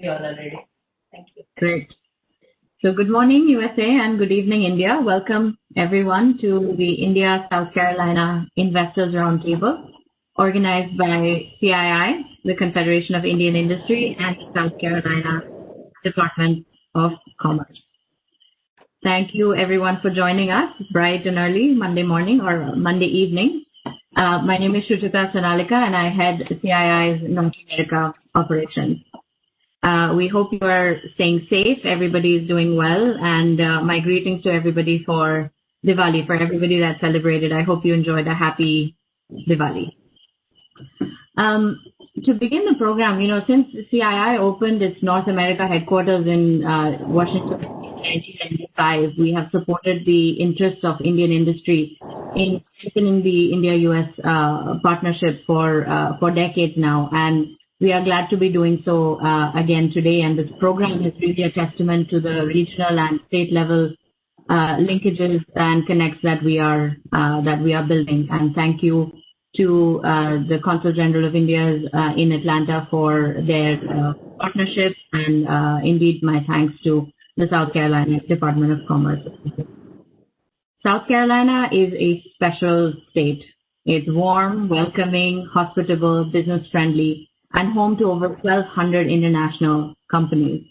you all are ready. Thank you. Great. So good morning, USA, and good evening, India. Welcome, everyone, to the India-South Carolina Investors Roundtable, organized by CII, the Confederation of Indian Industry, and the South Carolina Department of Commerce. Thank you, everyone, for joining us bright and early Monday morning or Monday evening. My name is Shuchita Sanalika, and I head CII's North America operations. We hope you are staying safe, everybody is doing well, and my greetings to everybody for Diwali, for everybody that celebrated. I hope you enjoyed a happy Diwali. To begin the program, since CII opened its North America headquarters in Washington in 1995, we have supported the interests of Indian industry in strengthening the India-US partnership for decades now, and we are glad to be doing so again today. And this program is really a testament to the regional and state level linkages and connects that we are building. And thank you to the Consul General of India in Atlanta for their partnership, and indeed my thanks to the South Carolina Department of Commerce. South Carolina is a special state. It's warm, welcoming, hospitable, business friendly, and home to over 1,200 international companies.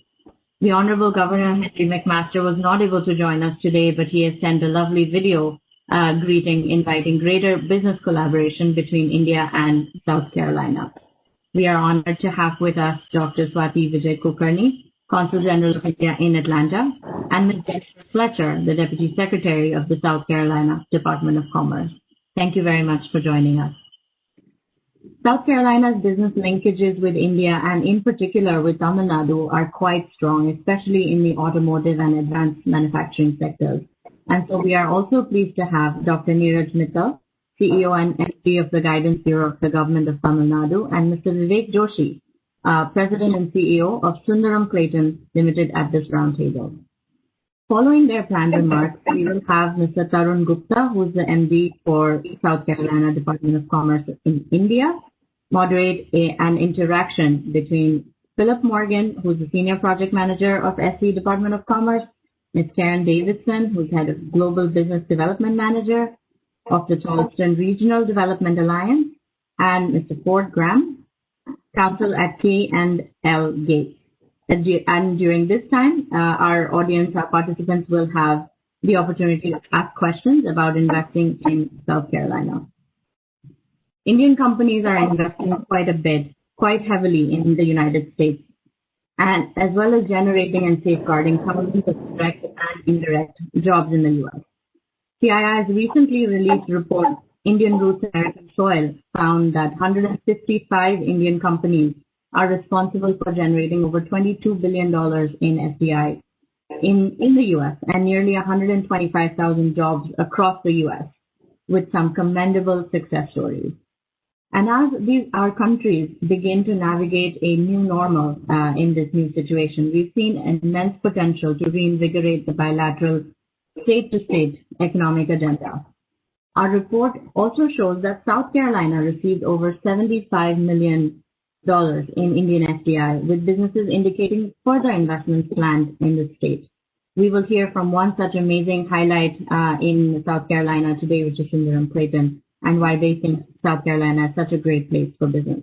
The Honorable Governor Henry McMaster was not able to join us today, but he has sent a lovely video greeting, inviting greater business collaboration between India and South Carolina. We are honored to have with us Dr. Swati Vijay Kulkarni, Consul General of India in Atlanta, and Ms. Jennifer Fletcher, the Deputy Secretary of the South Carolina Department of Commerce. Thank you very much for joining us. South Carolina's business linkages with India, and in particular with Tamil Nadu, are quite strong, especially in the automotive and advanced manufacturing sectors. And so we are also pleased to have Dr. Neeraj Mittal, CEO and MD of the Guidance Bureau of the Government of Tamil Nadu, and Mr. Vivek Joshi, President and CEO of Sundaram Clayton Limited at this roundtable. Following their planned remarks, we will have Mr. Tarun Gupta, who is the MD for South Carolina Department of Commerce in India, moderate an interaction between Philip Morgan, who is the Senior Project Manager of SC Department of Commerce, Ms. Karen Davidson, who is Head of Global Business Development Manager of the Charleston Regional Development Alliance, and Mr. Ford Graham, Counsel at K&L Gates. And during this time, our audience, our participants will have the opportunity to ask questions about investing in South Carolina. Indian companies are investing quite a bit, quite heavily in the United States, and as well as generating and safeguarding thousands of direct and indirect jobs in the U.S. CII's recently released report, Indian Roots American Soil, found that 155 Indian companies are responsible for generating over $22 billion in FDI in the U.S. and nearly 125,000 jobs across the U.S. with some commendable success stories. And as our countries begin to navigate a new normal in this new situation, we've seen an immense potential to reinvigorate the bilateral state-to-state economic agenda. Our report also shows that South Carolina received over $75 million in Indian FDI, with businesses indicating further investments planned in the state. We will hear from one such amazing highlight in South Carolina today, which is Sundaram Clayton, and why they think South Carolina is such a great place for business.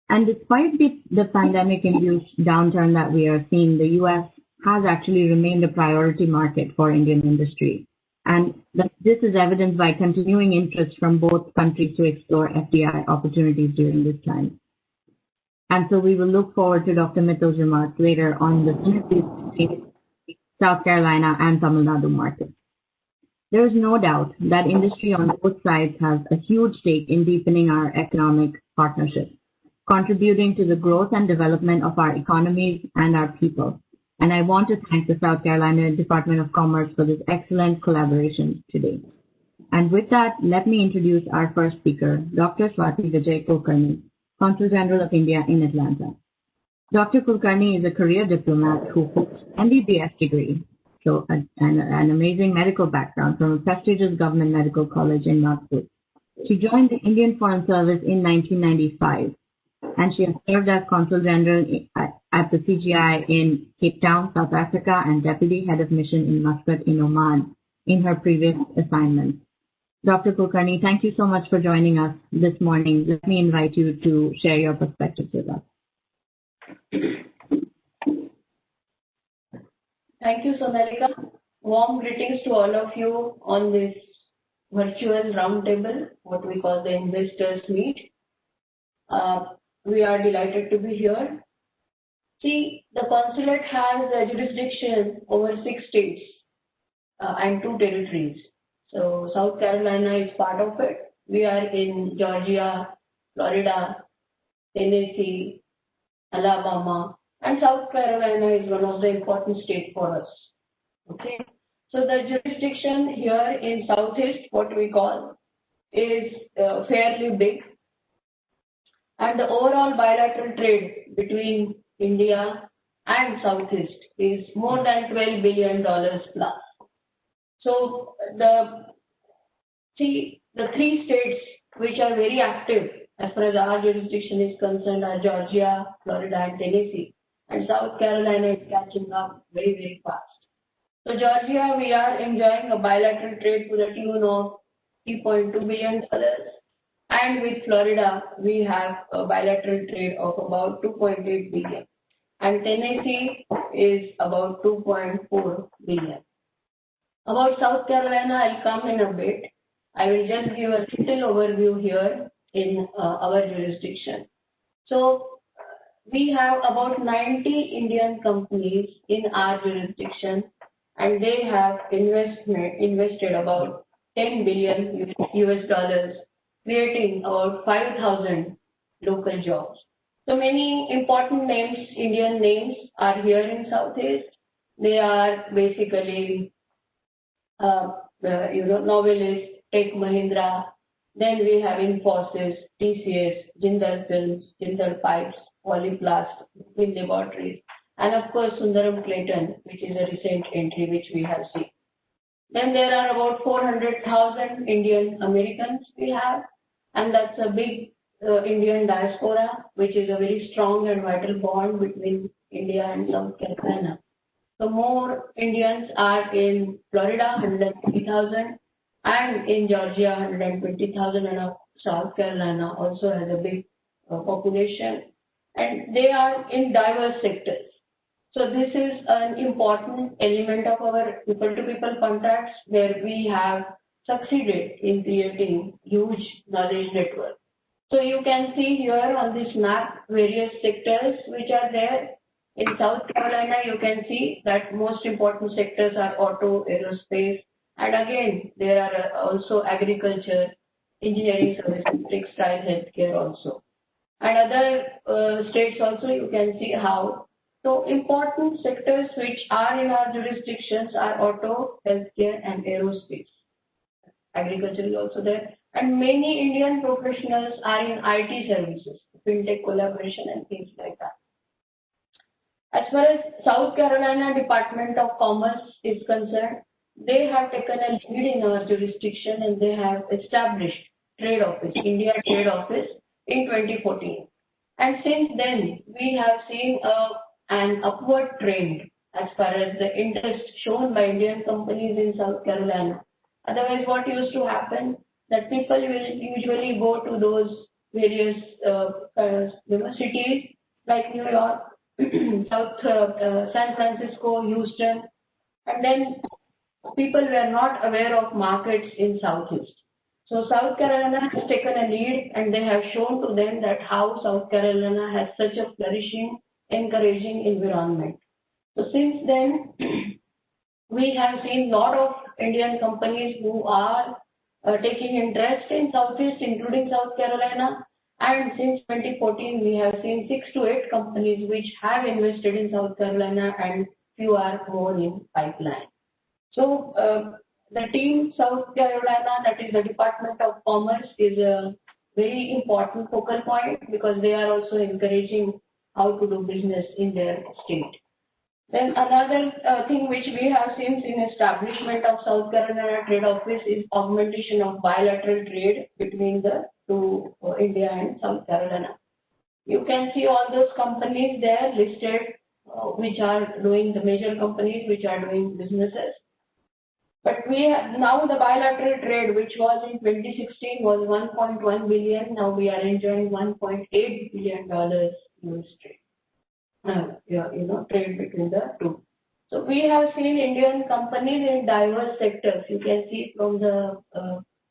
And despite the pandemic-induced downturn that we are seeing, the U.S. has actually remained a priority market for Indian industry. And this is evidenced by continuing interest from both countries to explore FDI opportunities during this time. And so we will look forward to Dr. Mittal's remarks later on the synergies between South Carolina and Tamil Nadu markets. There is no doubt that industry on both sides has a huge stake in deepening our economic partnership, contributing to the growth and development of our economies and our people. And I want to thank the South Carolina Department of Commerce for this excellent collaboration today. And with that, let me introduce our first speaker, Dr. Swati Vijay Kulkarni, Consul General of India in Atlanta. Dr. Kulkarni is a career diplomat who holds an MBBS degree, so an amazing medical background from a prestigious government medical college in Nadu. She joined the Indian Foreign Service in 1995. and she has served as Consul General at the CGI in Cape Town, South Africa, and Deputy Head of Mission in Muscat in Oman in her previous assignments. Dr. Kulkarni, thank you so much for joining us this morning. Let me invite you to share your perspectives with us. Thank you, Sonalika. Warm greetings to all of you on this virtual roundtable, what we call the investors meet. We are delighted to be here. See, the consulate has a jurisdiction over 6 states and 2 territories. So South Carolina is part of it. We are in Georgia, Florida, Tennessee, Alabama, and South Carolina is one of the important states for us. Okay. So the jurisdiction here in Southeast, what we call, is fairly big. And the overall bilateral trade between India and Southeast is more than $12 billion plus. So the 3 states which are very active as far as our jurisdiction is concerned are Georgia, Florida, and Tennessee. And South Carolina is catching up very, very fast. So Georgia, we are enjoying a bilateral trade to the tune of $3.2 billion. And with Florida, we have a bilateral trade of about $2.8 billion. And Tennessee is about $2.4 billion. About South Carolina, I'll come in a bit. I will just give a little overview here in our jurisdiction. So we have about 90 Indian companies in our jurisdiction, and they have invested about $10 billion US dollars, creating about 5,000 local jobs. So many important names, Indian names, are here in Southeast. They are basically Novelis, Tech Mahindra. Then we have Infosys, TCS, Jindal Films, Jindal Pipes, Polyplast, Win Laboratories, and of course Sundaram Clayton, which is a recent entry which we have seen. Then there are about 400,000 Indian Americans we have, and that's a big Indian diaspora, which is a very strong and vital bond between India and South Carolina. So more Indians are in Florida, 150,000, and in Georgia, 120,000, and South Carolina also has a big population, and they are in diverse sectors. So this is an important element of our people-to-people contracts, where we have succeeded in creating huge knowledge network. So you can see here on this map various sectors which are there. In South Carolina, you can see that most important sectors are auto, aerospace, and again, there are also agriculture, engineering services, textile, healthcare also. And other states also, you can see how. So important sectors which are in our jurisdictions are auto, healthcare, and aerospace. Agriculture is also there. And many Indian professionals are in IT services, fintech collaboration and things like that. As far as South Carolina Department of Commerce is concerned, they have taken a lead in our jurisdiction, and they have established Trade Office, India Trade Office, in 2014. And since then, we have seen an upward trend as far as the interest shown by Indian companies in South Carolina. Otherwise, what used to happen, that people will usually go to those various cities like New York, San Francisco, Houston, and then people were not aware of markets in Southeast. So South Carolina has taken a lead, and they have shown to them that how South Carolina has such a flourishing, encouraging environment. So since then, we have seen a lot of Indian companies who are taking interest in Southeast, including South Carolina. And since 2014, we have seen 6 to 8 companies which have invested in South Carolina, and few are more in pipeline. So the team South Carolina, that is the Department of Commerce, is a very important focal point, because they are also encouraging how to do business in their state. Then another thing which we have seen in establishment of South Carolina Trade Office is augmentation of bilateral trade between the two, India and South Carolina. You can see all those companies there listed, which are doing the major companies which are doing businesses. But we have now the bilateral trade, which was in 2016 was 1.1 billion. Now we are enjoying 1.8 billion dollars US trade. Trade between the two. So we have seen Indian companies in diverse sectors. You can see from the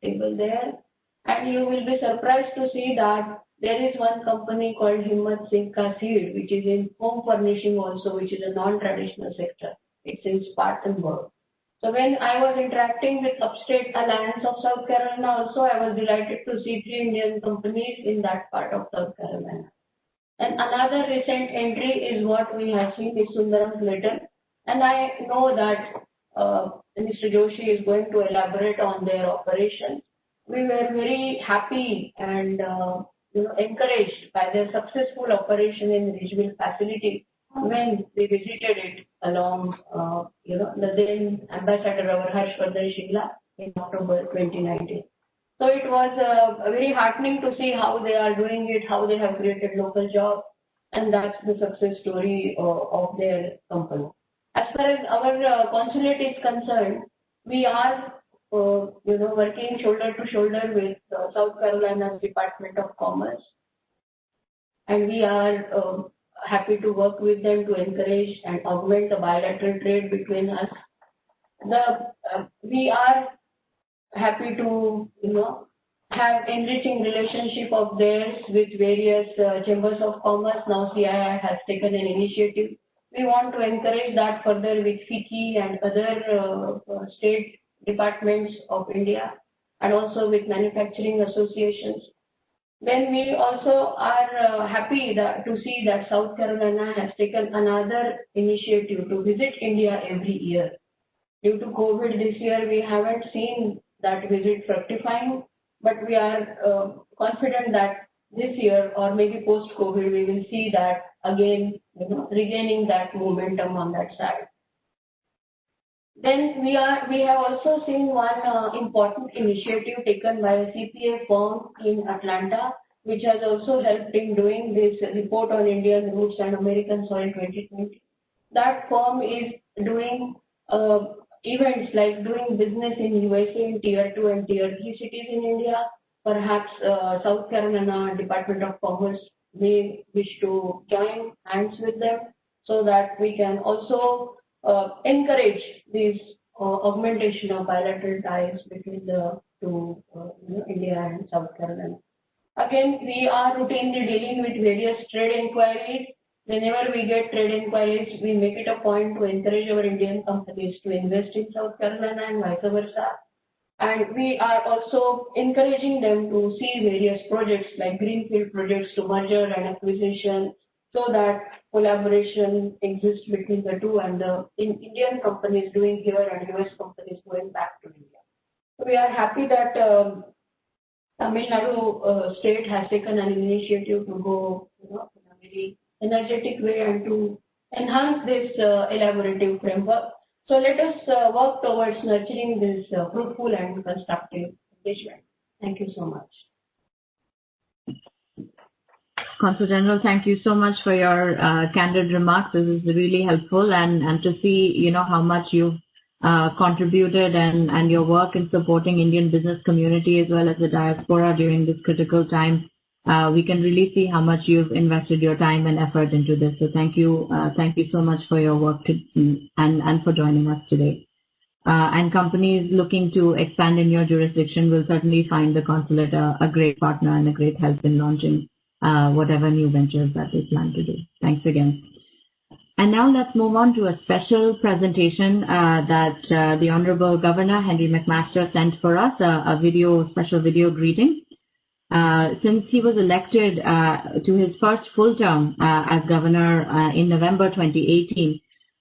table there, and you will be surprised to see that there is one company called Himmat Singh Ka Seed, which is in home furnishing also, which is a non-traditional sector. It's in Spartanburg. So when I was interacting with Upstate Alliance of South Carolina also, I was delighted to see 3 Indian companies in that part of South Carolina. And another recent entry is what we have seen is Sundaram Clayton. And I know that Mr. Joshi is going to elaborate on their operations. We were very happy and encouraged by their successful operation in Ridgeville facility when we visited it along, the then Ambassador our Harshvardhan Shingla in October 2019. So it was very heartening to see how they are doing it, how they have created local jobs, and that's the success story of their company. As far as our consulate is concerned, we are working shoulder to shoulder with South Carolina's Department of Commerce, and we are happy to work with them to encourage and augment the bilateral trade between us. We are happy to have enriching relationship of theirs with various chambers of commerce. Now CII has taken an initiative. We want to encourage that further with FICCI and other state departments of India, and also with manufacturing associations. Then we also are happy to see that South Carolina has taken another initiative to visit India every year. Due to COVID this year, we haven't seen that visit fructifying, but we are confident that this year or maybe post-COVID, we will see that again, regaining that momentum on that side. Then we have also seen one important initiative taken by a CPA firm in Atlanta, which has also helped in doing this report on Indian roots and American soil 2020. That firm is doing events like doing business in USA in Tier 2 and Tier 3 cities in India. Perhaps South Carolina Department of Commerce may wish to join hands with them so that we can also encourage this augmentation of bilateral ties between the two, India and South Carolina. Again, we are routinely dealing with various trade inquiries. Whenever we get trade inquiries, we make it a point to encourage our Indian companies to invest in South Carolina and vice versa. And we are also encouraging them to see various projects like greenfield projects to merger and acquisition, so that collaboration exists between the two and the Indian companies doing here and US companies going back to India. So we are happy that Tamil Nadu state has taken an initiative to go in a very energetic way and to enhance this elaborative framework. So let us work towards nurturing this fruitful and constructive engagement. Thank you so much. Consul General, thank you so much for your candid remarks. This is really helpful, and to see how much you've contributed and your work in supporting Indian business community as well as the diaspora during this critical time. We can really see how much you've invested your time and effort into this. So thank you so much for your work and for joining us today. And companies looking to expand in your jurisdiction will certainly find the consulate a great partner and a great help in launching whatever new ventures that they plan to do. Thanks again. And now let's move on to a special presentation that the Honorable Governor Henry McMaster sent for us, a special video greeting. Since he was elected to his first full term as governor in November 2018,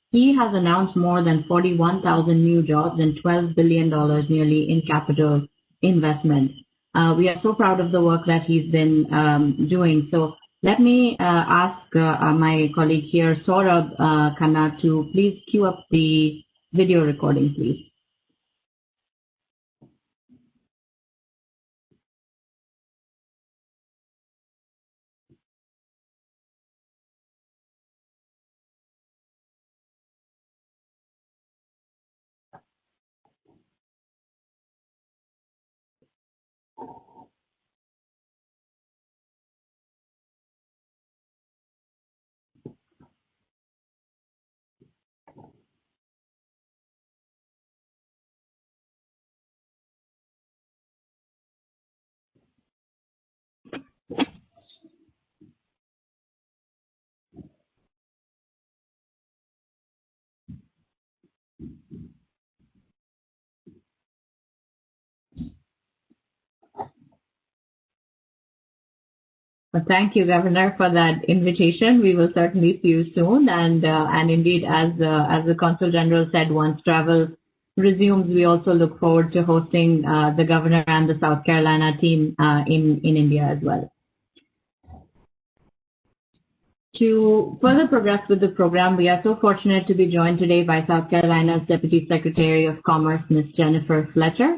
he has announced more than 41,000 new jobs and $12 billion nearly in capital investment. We are so proud of the work that he's been doing. So let me ask my colleague here, Saurabh Khanna, to please cue up the video recording, please. Well, thank you, Governor, for that invitation. We will certainly see you soon. And indeed, as the Consul General said, once travel resumes, we also look forward to hosting the Governor and the South Carolina team in India as well. To further progress with the program, we are so fortunate to be joined today by South Carolina's Deputy Secretary of Commerce, Ms. Jennifer Fletcher.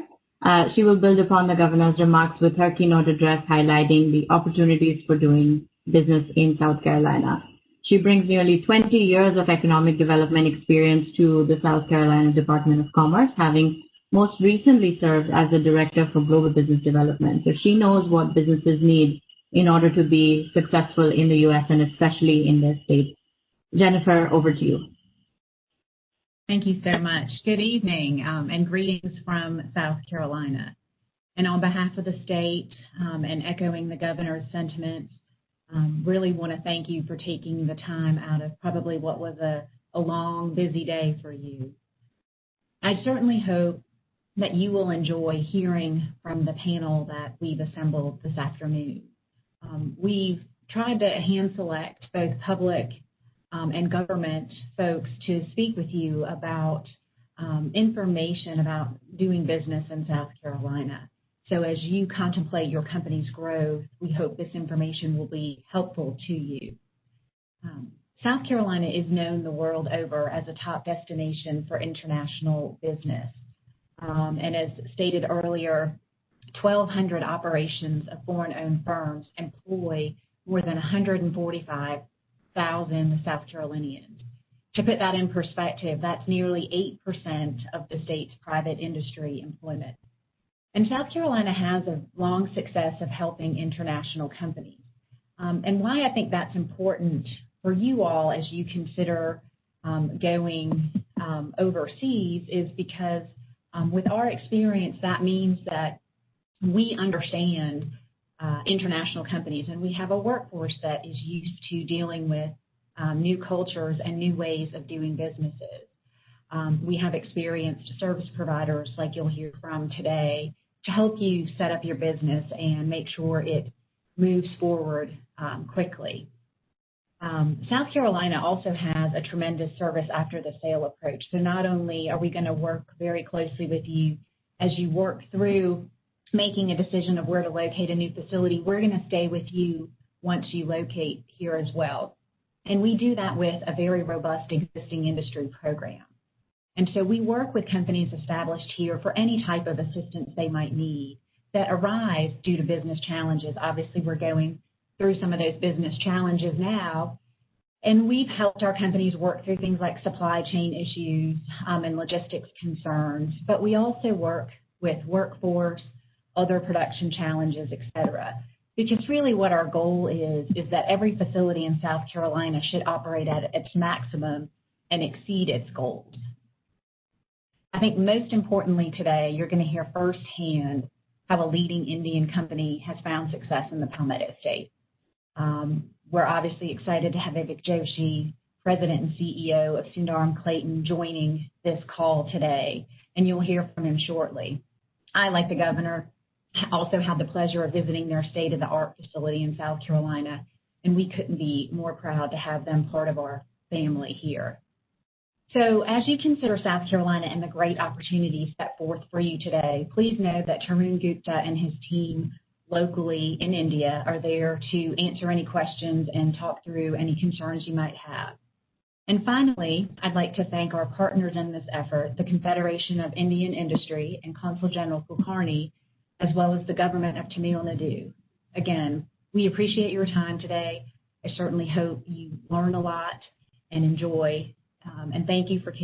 She will build upon the Governor's remarks with her keynote address highlighting the opportunities for doing business in South Carolina. She brings nearly 20 years of economic development experience to the South Carolina Department of Commerce, having most recently served as the Director for Global Business Development. So she knows what businesses need in order to be successful in the U.S. and especially in their state. Jennifer, over to you. Thank you so much. Good evening and greetings from South Carolina. And on behalf of the state and echoing the governor's sentiments, really want to thank you for taking the time out of probably what was a long, busy day for you. I certainly hope that you will enjoy hearing from the panel that we've assembled this afternoon. We've tried to hand select both public and government folks to speak with you about information about doing business in South Carolina. So as you contemplate your company's growth, we hope this information will be helpful to you. South Carolina is known the world over as a top destination for international business. And as stated earlier, 1,200 operations of foreign-owned firms employ more than 145,000 South Carolinians. To put that in perspective, that's nearly 8% of the state's private industry employment. And South Carolina has a long success of helping international companies. And why I think that's important for you all as you consider going overseas is because with our experience, that means that we understand international companies, and we have a workforce that is used to dealing with new cultures and new ways of doing businesses. We have experienced service providers like you'll hear from today to help you set up your business and make sure it moves forward quickly. South Carolina also has a tremendous service after the sale approach. So not only are we going to work very closely with you as you work through making a decision of where to locate a new facility, we're going to stay with you once you locate here as well. And we do that with a very robust existing industry program. And so we work with companies established here for any type of assistance they might need that arise due to business challenges. Obviously, we're going through some of those business challenges now, and we've helped our companies work through things like supply chain issues and logistics concerns, but we also work with workforce, other production challenges, et cetera. Because really what our goal is that every facility in South Carolina should operate at its maximum and exceed its goals. I think most importantly today, you're going to hear firsthand how a leading Indian company has found success in the Palmetto State. We're obviously excited to have Vivek Joshi, President and CEO of Sundaram Clayton, joining this call today, and you'll hear from him shortly. I, like the governor, also had the pleasure of visiting their state-of-the-art facility in South Carolina, and we couldn't be more proud to have them part of our family here. So as you consider South Carolina and the great opportunities set forth for you today, please know that Tarun Gupta and his team locally in India are there to answer any questions and talk through any concerns you might have. And finally, I'd like to thank our partners in this effort, the Confederation of Indian Industry and Consul General Kulkarni, as well as the government of Tamil Nadu. Again, we appreciate your time today. I certainly hope you learn a lot and enjoy. And thank you for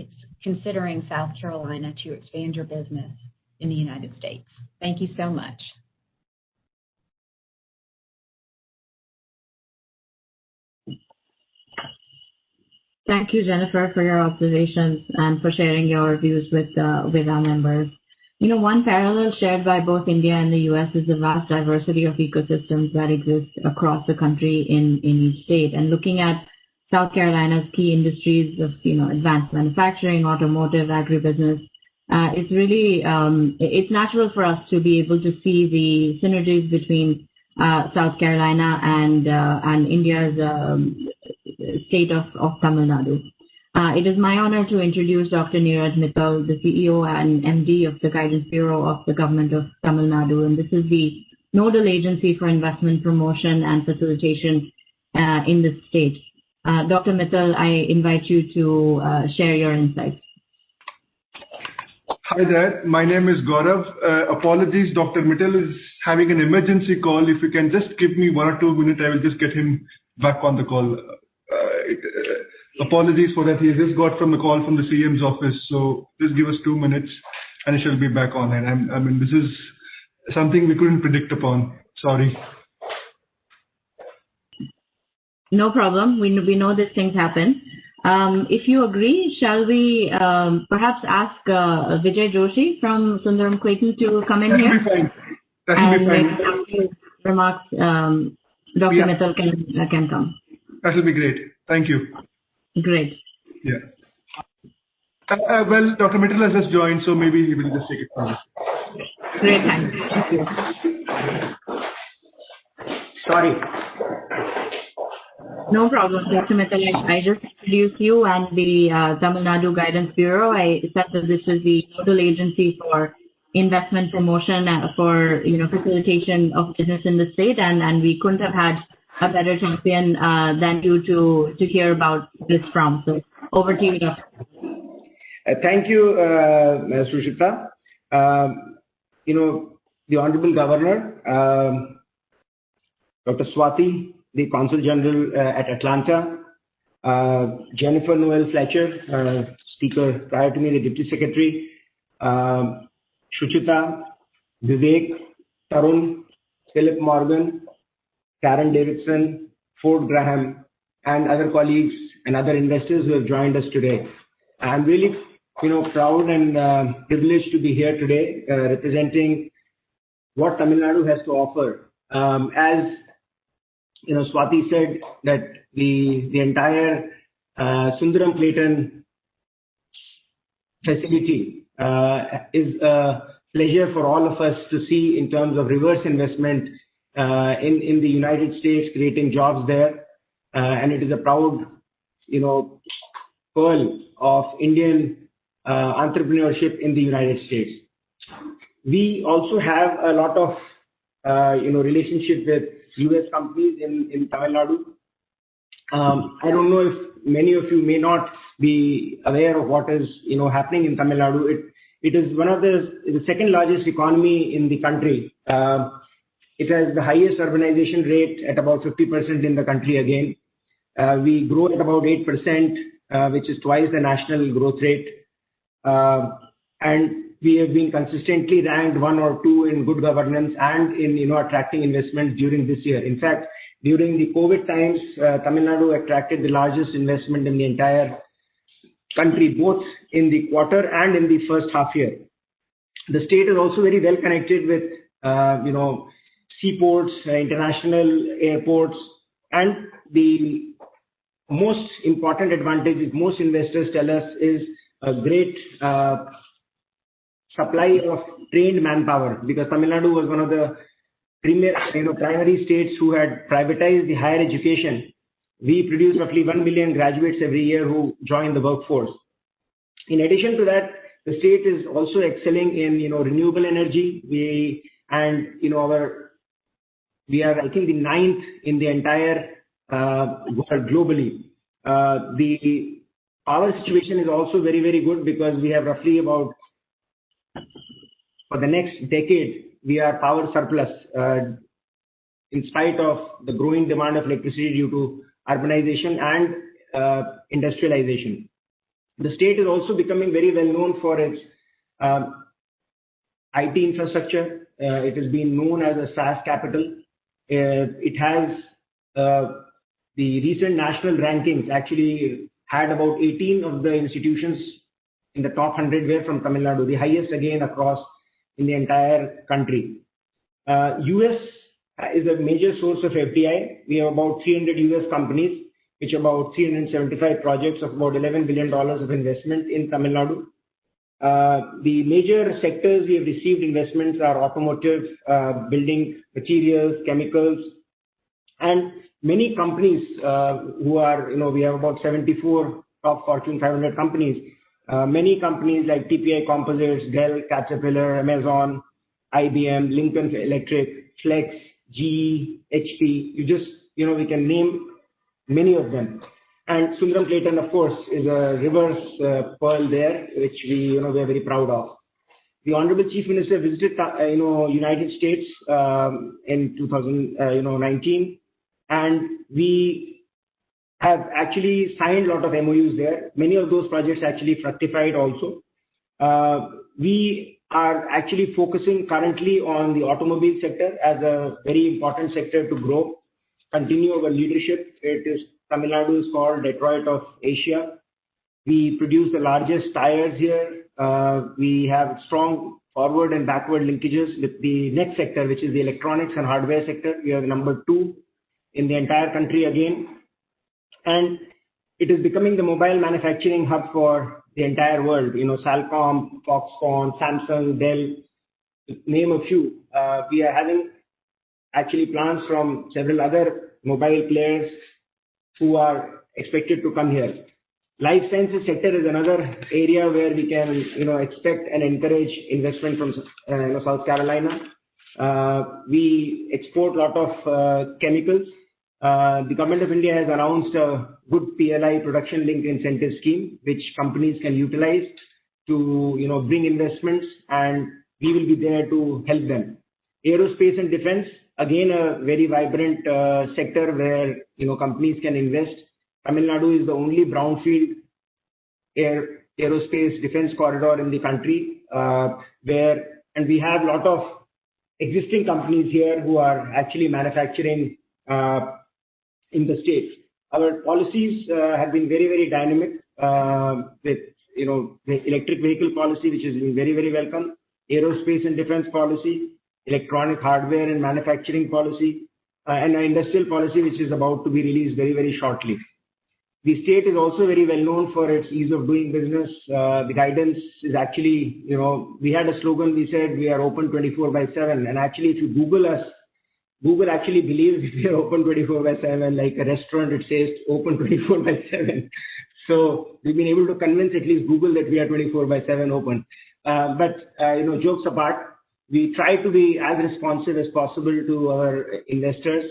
considering South Carolina to expand your business in the United States. Thank you so much. Thank you, Jennifer, for your observations and for sharing your views with our members. You know, one parallel shared by both India and the U.S. is the vast diversity of ecosystems that exist across the country in each state. And looking at South Carolina's key industries of, advanced manufacturing, automotive, agribusiness. It's really, it's natural for us to be able to see the synergies between South Carolina and India's state of Tamil Nadu. It is my honor to introduce Dr. Neeraj Mittal, the CEO and MD of the Guidance Bureau of the Government of Tamil Nadu, and this is the nodal agency for investment promotion and facilitation in the state. Dr. Mittal, I invite you to share your insights. Hi there, my name is Gaurav. Apologies, Dr. Mittal is having an emergency call. If you can just give me 1 or 2 minutes, I will just get him back on the call. Apologies for that. He just got from the call from the CM's office, so just give us 2 minutes and he shall be back on. And I mean, this is something we couldn't predict upon. Sorry. No problem. We know these things happen. If you agree, shall we perhaps ask Vijay Joshi from Sundaram Clayton to come in here? That will be fine. After remarks, Dr. Mittal can come. That will be great. Thank you. Great. Yeah. Well, Dr. Mittal has just joined, so maybe he will just take it from us. Great, thank you. Sorry. No problem, Dr. Mittal. I just introduced you and the Tamil Nadu Guidance Bureau. I said that this is the nodal agency for investment promotion for facilitation of business in the state, and we couldn't have had a better champion than you to hear about this from. So over to you, Dr. Thank you, Sushita. The Honorable Governor, Dr. Swati, the Consul General at Atlanta, Jennifer Noel Fletcher, Speaker prior to me, the Deputy Secretary, Suchita, Vivek, Tarun, Philip Morgan, Karen Davidson, Ford Graham, and other colleagues and other investors who have joined us today. I'm really, proud and privileged to be here today, representing what Tamil Nadu has to offer. As Swati said that the entire Sundaram Clayton facility is a pleasure for all of us to see in terms of reverse investment in the United States, creating jobs there, and it is a proud, pearl of Indian entrepreneurship in the United States. We also have a lot of, relationship with U.S. companies in Tamil Nadu. I don't know if many of you may not be aware of what is, happening in Tamil Nadu. It is one of the second largest economy in the country. It has the highest urbanization rate at about 50% in the country again. We grow at about 8%, which is twice the national growth rate. And we have been consistently ranked 1 or 2 in good governance and in, attracting investments during this year. In fact, during the COVID times, Tamil Nadu attracted the largest investment in the entire country, both in the quarter and in the first half year. The state is also very well connected with, seaports, international airports, and the most important advantage which most investors tell us is a great supply of trained manpower, because Tamil Nadu was one of the premier, primary states who had privatized the higher education. We produce roughly 1 million graduates every year who join the workforce. In addition to that, the state is also excelling in, renewable energy. We are, I think, the 9th in the entire world globally. The power situation is also very, very good, because we have roughly about, for the next decade, we are power surplus in spite of the growing demand of electricity due to urbanization and industrialization. The state is also becoming very well known for its IT infrastructure. It has been known as a SaaS capital. It has the recent national rankings actually had about 18 of the institutions in the top 100 were from Tamil Nadu, the highest again across in the entire country. US is a major source of FDI. We have about 300 US companies. which are about 375 projects of about $11 billion of investment in Tamil Nadu. The major sectors we have received investments are automotive, building materials, chemicals, and many companies who are, we have about 74 top Fortune 500 companies. Many companies like T&A Composites, Dell, Caterpillar, Amazon, IBM, Lincoln Electric, Flex, GE, HP. We can name many of them. And Sundaram Clayton, of course, is a reverse pearl there, which we are very proud of. The Honorable Chief Minister visited, United States in 2019, and we have actually signed a lot of MOUs there. Many of those projects actually fructified also. We are actually focusing currently on the automobile sector as a very important sector to grow, continue our leadership. Tamil Nadu is called Detroit of Asia. We produce the largest tires here. We have strong forward and backward linkages with the next sector, which is the electronics and hardware sector. We are number 2 in the entire country again. And it is becoming the mobile manufacturing hub for the entire world. Salcom, Foxconn, Samsung, Dell, name a few. We are having actually plans from several other mobile players who are expected to come here. Life sciences sector is another area where we can, expect and encourage investment from South Carolina. We export a lot of chemicals. The government of India has announced a good PLI production linked incentive scheme, which companies can utilize to, bring investments, and we will be there to help them. Aerospace and defense, again, a very vibrant sector where, companies can invest. Tamil Nadu is the only brownfield aerospace defense corridor in the country, and we have a lot of existing companies here who are actually manufacturing in the States. Our policies have been very, very dynamic with, the electric vehicle policy, which has been very, very welcome, aerospace and defense policy, electronic hardware and manufacturing policy, and an industrial policy, which is about to be released very, very shortly. The state is also very well known for its ease of doing business. The guidance is actually, we had a slogan, we said we are open 24/7. And actually, if you Google us, Google actually believes we are open 24/7, like a restaurant, it says open 24/7. So we've been able to convince at least Google that we are 24/7 open. But jokes apart, we try to be as responsive as possible to our investors,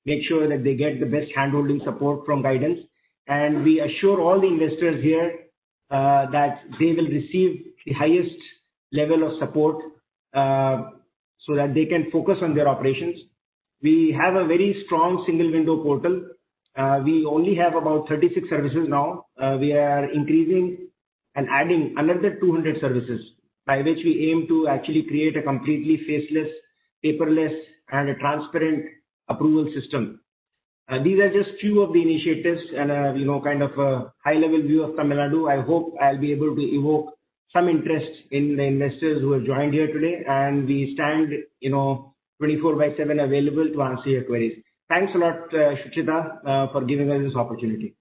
make sure that they get the best handholding support from guidance. And we assure all the investors here that they will receive the highest level of support so that they can focus on their operations. We have a very strong single window portal. We only have about 36 services now. We are increasing and adding another 200 services, by which we aim to actually create a completely faceless, paperless, and a transparent approval system. These are just few of the initiatives and kind of a high-level view of Tamil Nadu. I hope I'll be able to evoke some interest in the investors who have joined here today, and we stand 24/7 available to answer your queries. Thanks a lot, Shuchita, for giving us this opportunity.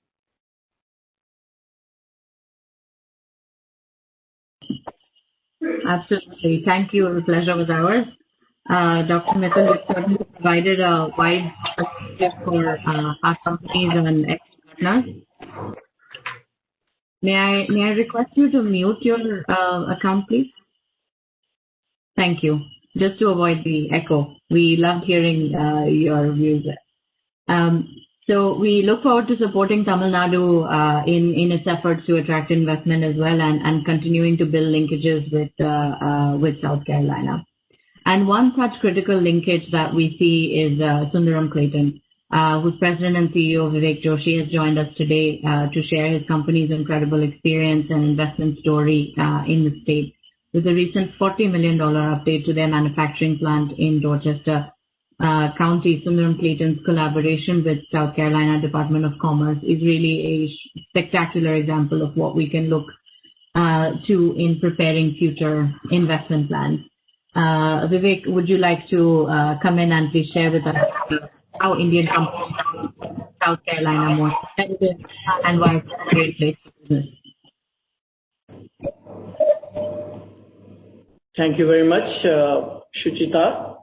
Absolutely. Thank you. The pleasure was ours. Dr. Mittal has certainly provided a wide perspective for our companies and ex-partners. May I request you to mute your account, please? Thank you. Just to avoid the echo. We loved hearing your views. So we look forward to supporting Tamil Nadu in its efforts to attract investment as well, and continuing to build linkages with South Carolina. And one such critical linkage that we see is Sundaram Clayton, whose president and CEO Vivek Joshi has joined us today to share his company's incredible experience and investment story in the state. With a recent $40 million update to their manufacturing plant in Dorchester County, Sundaram Clayton's collaboration with South Carolina Department of Commerce is really a spectacular example of what we can look to in preparing future investment plans. Vivek, would you like to come in and please share with us how Indian companies in South Carolina are more competitive and why it's a great place for business. Thank you very much, Shuchita.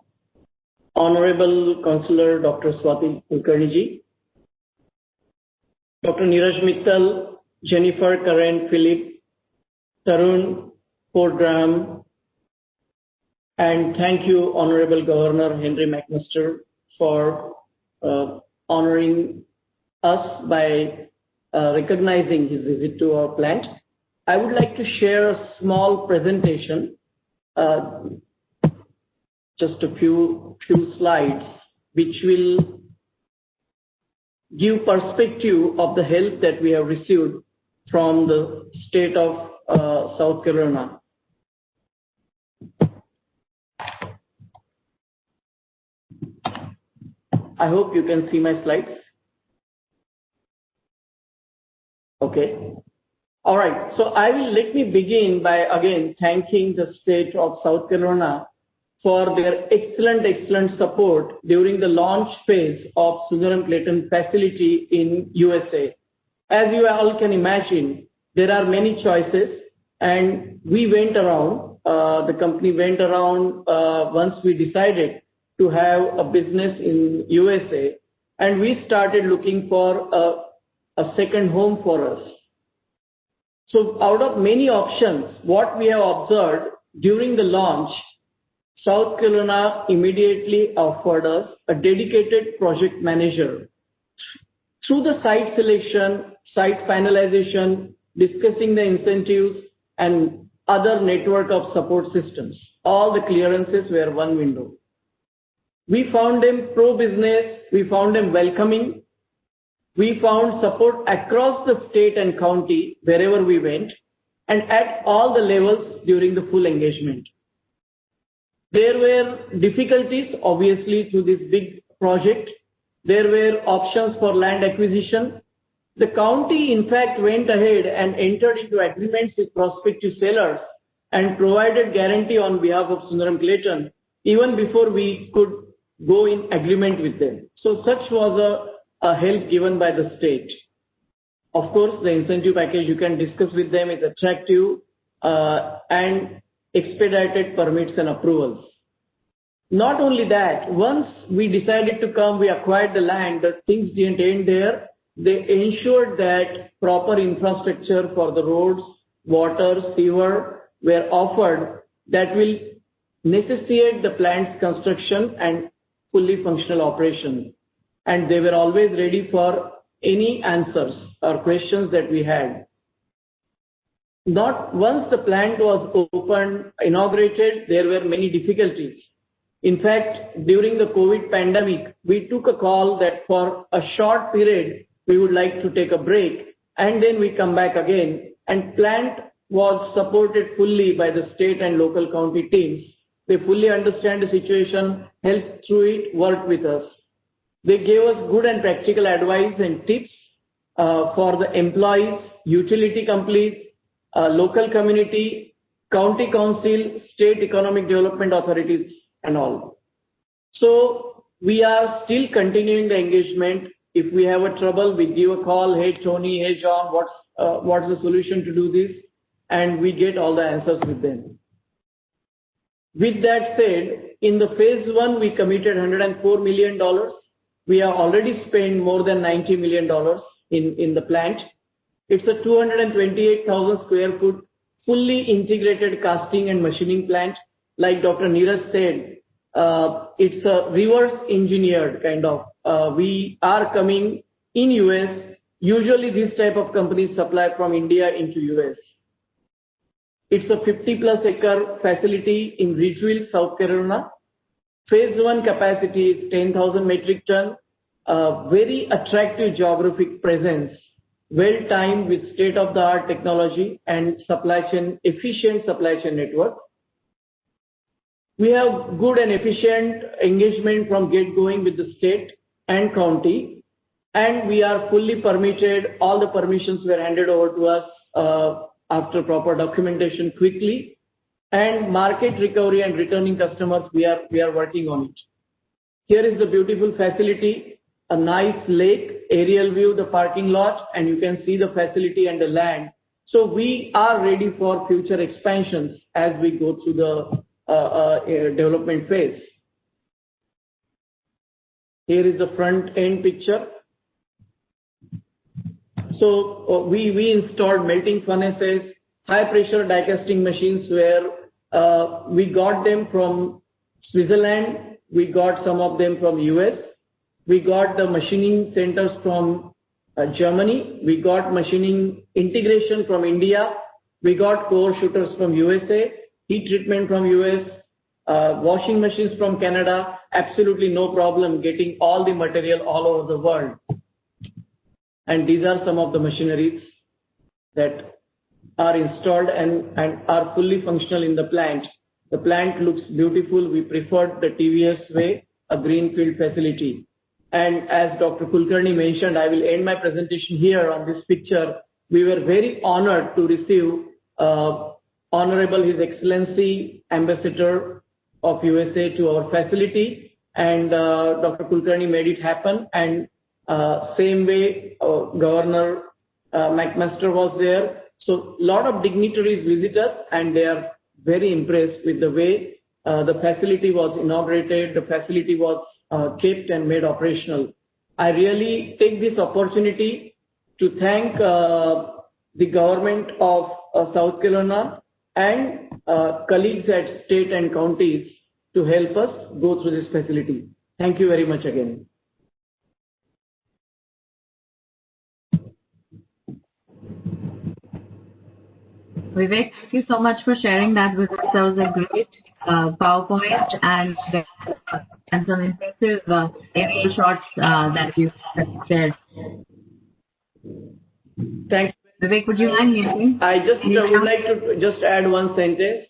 Honorable Councillor Dr. Swati Kulkarni, Dr. Neeraj Mittal, Jennifer, Karen, Philip, Tarun, Fort Graham, and thank you, Honorable Governor Henry McMaster, for honoring us by recognizing his visit to our plant. I would like to share a small presentation, just a few slides, which will give perspective of the help that we have received from the state of South Carolina. I hope you can see my slides. Okay. All right. So let me begin by again thanking the state of South Carolina for their excellent support during the launch phase of Sundaram-Clayton facility in USA. As you all can imagine, there are many choices, and we went around, the company went around once we decided to have a business in USA, and we started looking for a second home for us. So out of many options, what we have observed during the launch, South Carolina immediately offered us a dedicated project manager. Through the site selection, site finalization, discussing the incentives and other network of support systems, all the clearances were one window. We found them pro-business, we found them welcoming, we found support across the state and county wherever we went, and at all the levels during the full engagement. There were difficulties, obviously, through this big project. There were options for land acquisition. The county, in fact, went ahead and entered into agreements with prospective sellers and provided guarantee on behalf of Sundaram-Clayton even before we could go in agreement with them. So such was a help given by the state. Of course, the incentive package you can discuss with them is attractive and expedited permits and approvals. Not only that, once we decided to come, we acquired the land, the things didn't end there. They ensured that proper infrastructure for the roads, water, sewer were offered that will necessitate the plant's construction and fully functional operation. And they were always ready for any answers or questions that we had. Not once the plant was opened, inaugurated, there were many difficulties. In fact, during the COVID pandemic, we took a call that for a short period, we would like to take a break, and then we come back again. And plant was supported fully by the state and local county teams. They fully understand the situation, helped through it, worked with us. They gave us good and practical advice and tips for the employees, utility companies, local community, county council, state economic development authorities, and all. So we are still continuing the engagement. If we have a trouble, we give a call, hey Tony, hey John, what's the solution to do this? And we get all the answers with them. With that said, in the phase one, we committed $104 million. We have already spent more than $90 million in the plant. It's a 228,000 square foot, fully integrated casting and machining plant. Like Dr. Neeraj said, it's a reverse engineered kind of. We are coming in US. Usually this type of companies supply from India into US. It's a 50+ acre facility in Ridgeville, South Carolina. Phase one capacity is 10,000 metric ton. Very attractive geographic presence, well timed with state-of-the-art technology and efficient supply chain network. We have good and efficient engagement from get-going with the state and county, and we are fully permitted. All the permissions were handed over to us after proper documentation quickly, and market recovery and returning customers, we are working on it. Here is the beautiful facility. a nice lake, aerial view, the parking lot, and you can see the facility and the land. So we are ready for future expansions as we go through the development phase. Here is the front end picture. So we installed melting furnaces, high pressure die casting machines where we got them from Switzerland, we got some of them from US, we got the machining centers from Germany, we got machining integration from India, we got core shooters from USA, heat treatment from US, washing machines from Canada, absolutely no problem getting all the material all over the world. And these are some of the machineries that are installed and are fully functional in the plant. The plant looks beautiful. We preferred the TVS way, a greenfield facility. And as Dr. Kulkarni mentioned, I will end my presentation here on this picture. We were very honored to receive Honorable His Excellency Ambassador of USA to our facility, and Dr. Kulkarni made it happen. And same way, Governor McMaster was there. So a lot of dignitaries visit us, and they are very impressed with the way the facility was inaugurated, the facility was kept and made operational. I really take this opportunity to thank the government of South Carolina and colleagues at state and counties to help us go through this facility. Thank you very much again. Vivek, thank you so much for sharing that with us. That was a great PowerPoint and some impressive aerial shots that you shared. Thanks. Vivek, would you mind using? I just would like to just add one sentence.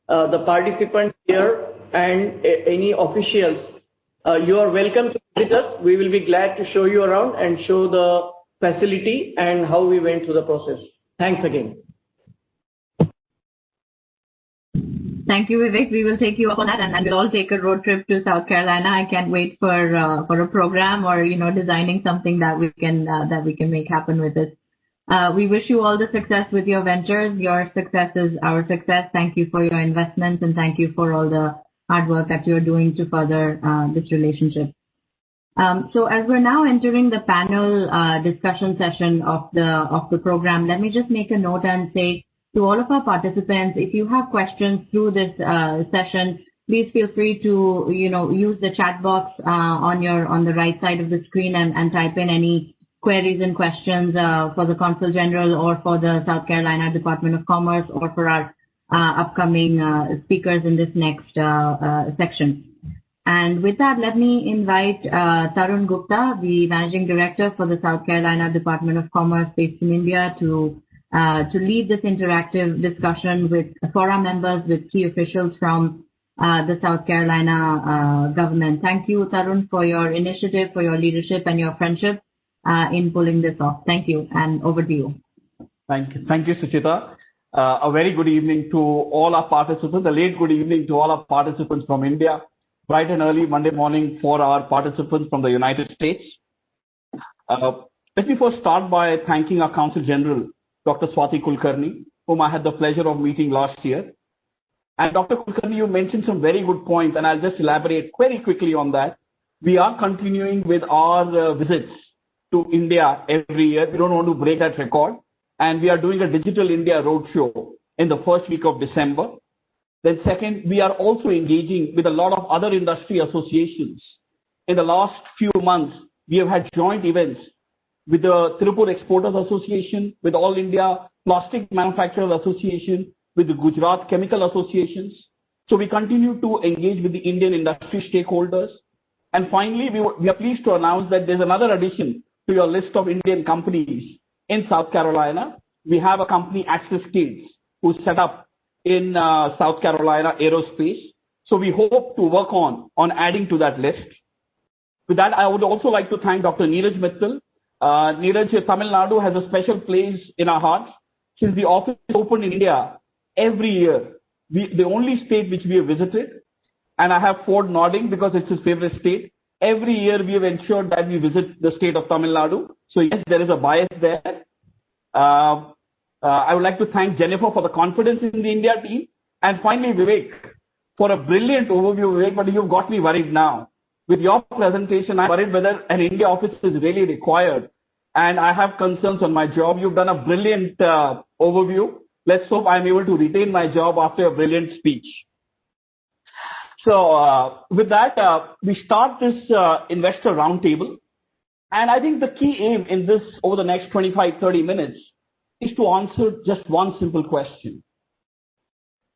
The participants here and any officials, you are welcome to visit us. We will be glad to show you around and show the facility and how we went through the process. Thanks again. Thank you, Vivek. We will take you up on that, and we'll all take a road trip to South Carolina. I can't wait for a program or designing something that we can make happen with this. We wish you all the success with your ventures. Your success is our success. Thank you for your investments, and thank you for all the hard work that you're doing to further this relationship. So as we're now entering the panel discussion session of the program, let me just make a note and say to all of our participants, if you have questions through this session, please feel free to use the chat box on the right side of the screen and type in any queries and questions for the Consul General or for the South Carolina Department of Commerce or for our upcoming speakers in this next section. And with that, let me invite Tarun Gupta, the Managing Director for the South Carolina Department of Commerce based in India, to lead this interactive discussion for our members with key officials from the South Carolina government. Thank you, Tarun, for your initiative, for your leadership and your friendship in pulling this off. Thank you, and over to you. Thank you, Suchita. A very good evening to all our participants, a late good evening to all our participants from India, bright and early Monday morning for our participants from the United States. Let me first start by thanking our Consul General, Dr. Swati Kulkarni, whom I had the pleasure of meeting last year. And Dr. Kulkarni, you mentioned some very good points, and I'll just elaborate very quickly on that. We are continuing with our visits to India every year. We don't want to break that record. And we are doing a Digital India Roadshow in the first week of December. Then second, we are also engaging with a lot of other industry associations. In the last few months, we have had joint events with the Tirupur Exporters Association, with All India Plastic Manufacturers Association, with the Gujarat Chemical Associations. So we continue to engage with the Indian industry stakeholders. And finally, we are pleased to announce that there's another addition to your list of Indian companies in South Carolina. We have a company, Access Kids, who's set up in South Carolina Aerospace. So we hope to work on adding to that list. With that, I would also like to thank Dr. Neeraj Mittal. Neeraj, Tamil Nadu has a special place in our hearts. Since the office opened in India, every year, the only state which we have visited, and I have Ford nodding because it's his favorite state, every year we have ensured that we visit the state of Tamil Nadu. So yes, there is a bias there. I would like to thank Jennifer for the confidence in the India team. And finally, Vivek, for a brilliant overview, Vivek, but you've got me worried now. With your presentation, I'm worried whether an India office is really required. And I have concerns on my job. You've done a brilliant overview. Let's hope I'm able to retain my job after a brilliant speech. So with that, we start this investor roundtable. And I think the key aim in this over the next 25, 30 minutes is to answer just one simple question.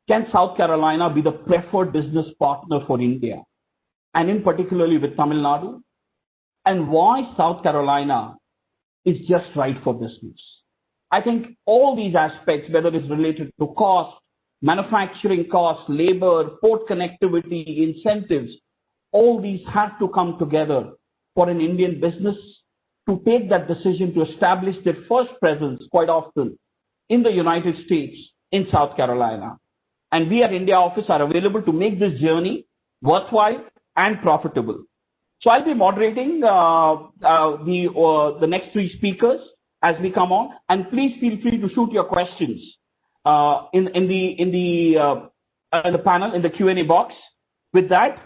Can South Carolina be the preferred business partner for India? And in particularly with Tamil Nadu? And why South Carolina is just right for business? I think all these aspects, whether it's related to cost, manufacturing costs, labor, port connectivity, incentives, all these have to come together for an Indian business to take that decision to establish their first presence quite often in the United States, in South Carolina. And we at India office are available to make this journey worthwhile and profitable. So I'll be moderating the next three speakers as we come on, and please feel free to shoot your questions in the panel, in the Q&A box. With that,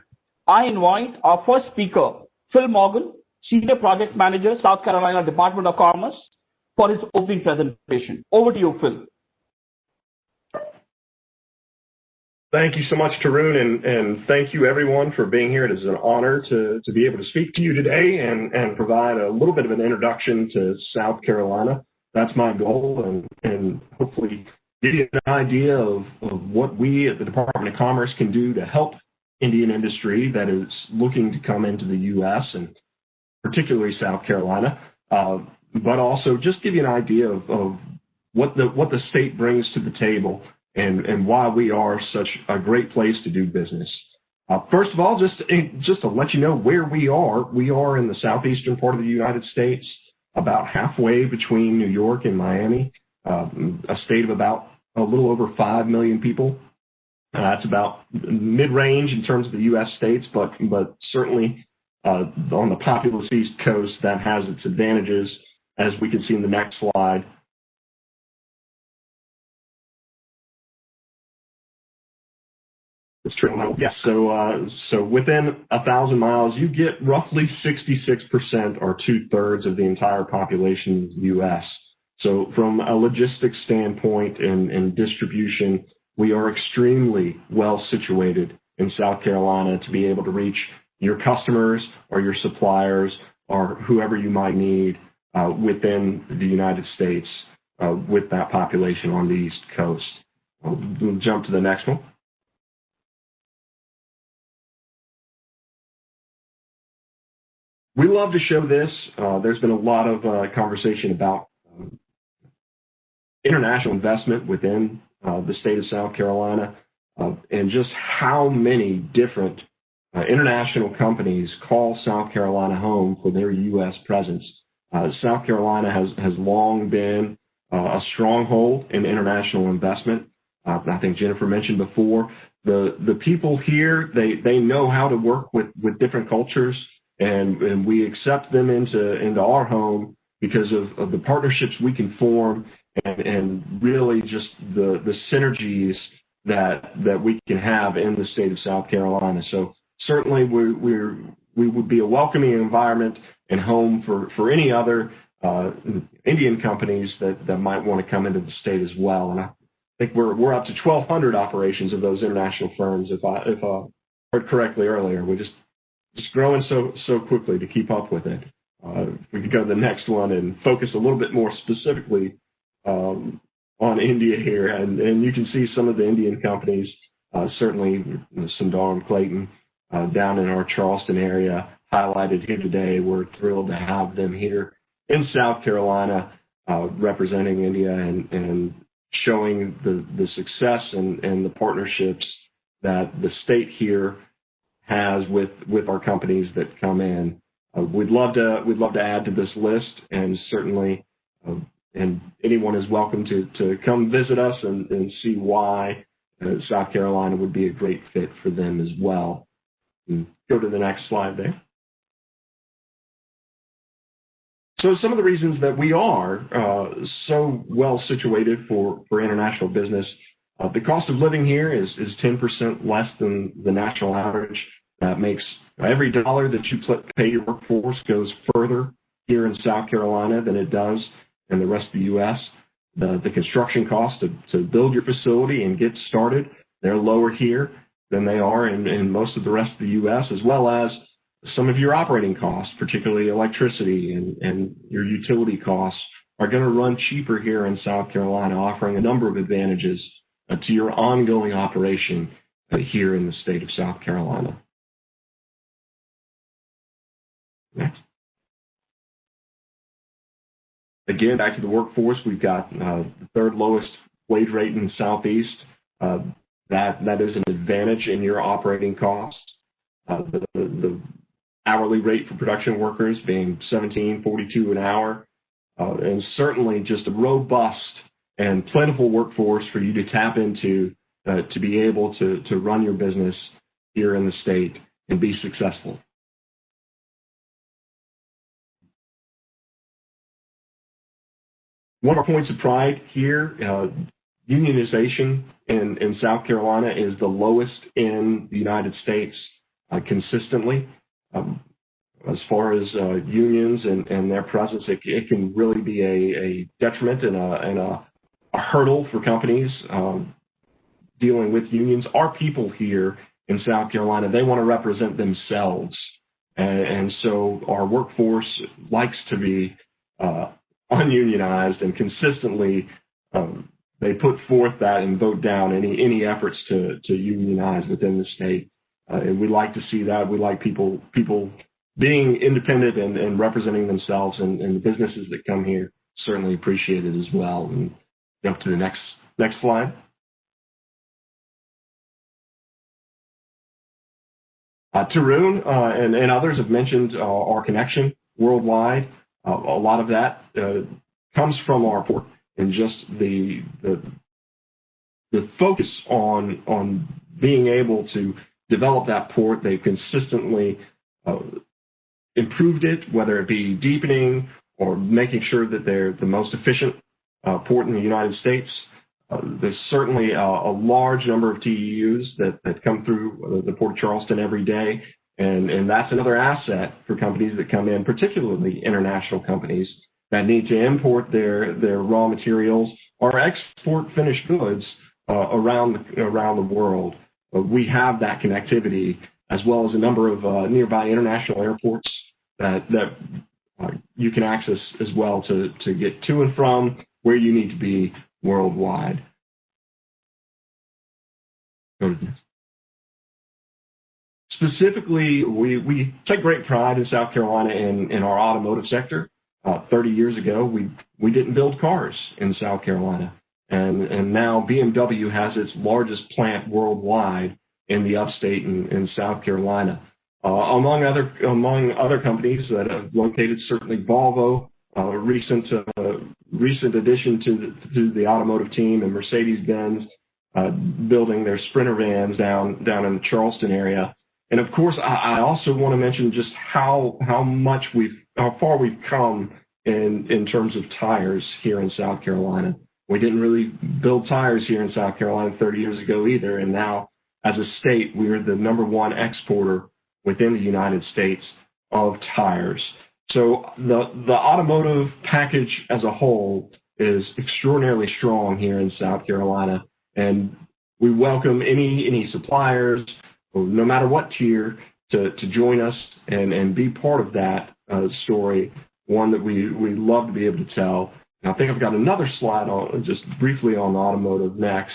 I invite our first speaker, Phil Morgan, Senior Project Manager, South Carolina Department of Commerce, for his opening presentation. Over to you, Phil. Thank you so much, Tarun, and thank you everyone for being here. It is an honor to be able to speak to you today and provide a little bit of an introduction to South Carolina. That's my goal, and hopefully give you an idea of what we at the Department of Commerce can do to help Indian industry that is looking to come into the U.S. and particularly South Carolina, but also just give you an idea of what the state brings to the table and why we are such a great place to do business. First of all, just to let you know where we are in the southeastern part of the United States, about halfway between New York and Miami, a state of about a little over 5 million people. That's about mid-range in terms of the U.S. states, but certainly on the populous East Coast, that has its advantages, as we can see in the next slide. It's true. Yes. So within 1,000 miles, you get roughly 66% or 2/3 of the entire population of the U.S. So from a logistics standpoint and distribution, we are extremely well situated in South Carolina to be able to reach your customers or your suppliers or whoever you might need within the United States with that population on the East Coast. We'll jump to the next one. We love to show this. There's been a lot of conversation about international investment within the state of South Carolina and just how many different international companies call South Carolina home for their U.S. presence. South Carolina has long been a stronghold in international investment. I think Jennifer mentioned before, the people here, they know how to work with different cultures. And we accept them into our home because of the partnerships we can form and really just the synergies that we can have in the state of South Carolina. So certainly we would be a welcoming environment and home for any other Indian companies that might want to come into the state as well. And I think we're up to 1,200 operations of those international firms, if I heard correctly earlier. We're just growing so quickly to keep up with it. We could go to the next one and focus a little bit more specifically on India here, and you can see some of the Indian companies, certainly Sundar and Clayton down in our Charleston area highlighted here today. We're thrilled to have them here in South Carolina representing India and showing the success and the partnerships that the state here has with our companies that come in. We'd love to add to this list, and certainly and anyone is welcome to come visit us and see why South Carolina would be a great fit for them as well. And go to the next slide there. So some of the reasons that we are so well situated for international business, the cost of living here is 10% less than the national average. That makes every dollar that you pay your workforce goes further here in South Carolina than it does in the rest of the U.S. The construction costs to build your facility and get started, they're lower here than they are in most of the rest of the U.S., as well as some of your operating costs, particularly electricity and your utility costs, are going to run cheaper here in South Carolina, offering a number of advantages to your ongoing operation here in the state of South Carolina. Next. Again, back to the workforce, we've got the third lowest wage rate in the Southeast. That is an advantage in your operating costs. The hourly rate for production workers being $17.42 an hour, and certainly just a robust and plentiful workforce for you to tap into to be able to run your business here in the state and be successful. One of our points of pride here, unionization in South Carolina is the lowest in the United States consistently. As far as unions and their presence, it can really be a detriment and a hurdle for companies dealing with unions. Our people here in South Carolina, they want to represent themselves. And so our workforce likes to be ununionized, and consistently they put forth that and vote down any efforts to unionize within the state. And we like to see that. We like people being independent and representing themselves, and the businesses that come here certainly appreciate it as well. And jump to the next slide. Tarun and others have mentioned our connection worldwide. A lot of that comes from our port, and just the focus on being able to develop that port. They've consistently improved it, whether it be deepening or making sure that they're the most efficient port in the United States. There's certainly a large number of TEUs that come through the Port of Charleston every day, and that's another asset for companies that come in, particularly international companies that need to import their raw materials or export finished goods around the world. We have that connectivity, as well as a number of nearby international airports that you can access as well to get to and from where you need to be worldwide. Specifically, we take great pride in South Carolina in our automotive sector. 30 years ago, we didn't build cars in South Carolina, and now BMW has its largest plant worldwide in the upstate in South Carolina. Among other companies that have located, certainly Volvo, recent addition to the automotive team, and Mercedes-Benz building their Sprinter vans down in the Charleston area. And of course, I also want to mention just how far we've come in terms of tires here in South Carolina. We didn't really build tires here in South Carolina 30 years ago either, and now as a state, we are the #1 exporter within the United States of tires. So the automotive package as a whole is extraordinarily strong here in South Carolina, and we welcome any suppliers, no matter what tier, to join us and be part of that story, one that we love to be able to tell. And I think I've got another slide on just briefly on automotive next.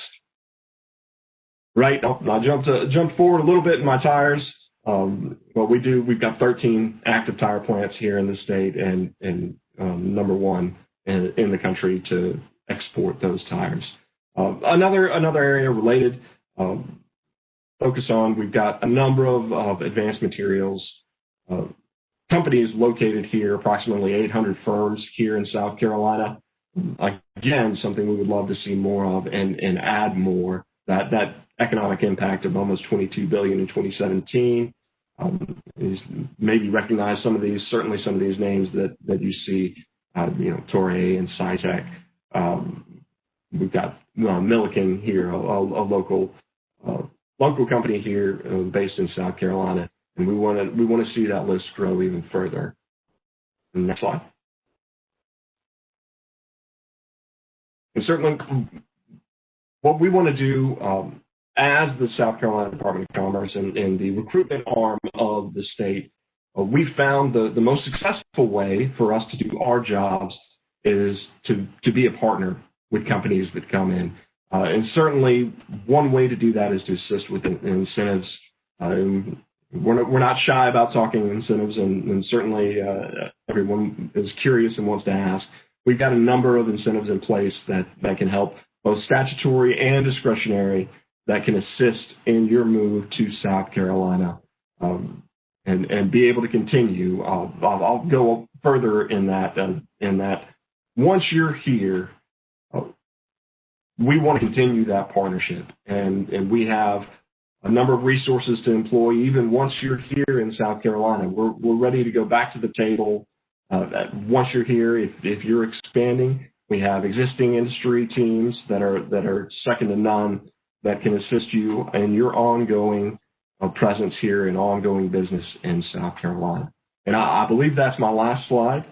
Right, I jumped forward a little bit in my tires. But we've got 13 active tire plants here in the state, and #1 in the country to export those tires. Another area related, focus on, we've got a number of advanced materials companies located here, approximately 800 firms here in South Carolina. Again, something we would love to see more of and add more. That economic impact of almost $22 billion in 2017. is maybe recognize some of these, certainly some of these names that you see, Torre and Cytec. We've got Milliken here, a local company here based in South Carolina, and we want to see that list grow even further. Next slide. And certainly, what we want to do as the South Carolina Department of Commerce and the recruitment arm of the state, we found the most successful way for us to do our jobs is to be a partner with companies that come in. And certainly, one way to do that is to assist with incentives. We're not shy about talking incentives, and certainly everyone is curious and wants to ask. We've got a number of incentives in place that can help, both statutory and discretionary, that can assist in your move to South Carolina and be able to continue. I'll go further in that once you're here, we want to continue that partnership, and we have a number of resources to employ even once you're here in South Carolina. We're ready to go back to the table. Once you're here, if you're expanding, we have existing industry teams that are second to none that can assist you in your ongoing presence here and ongoing business in South Carolina. And I believe that's my last slide.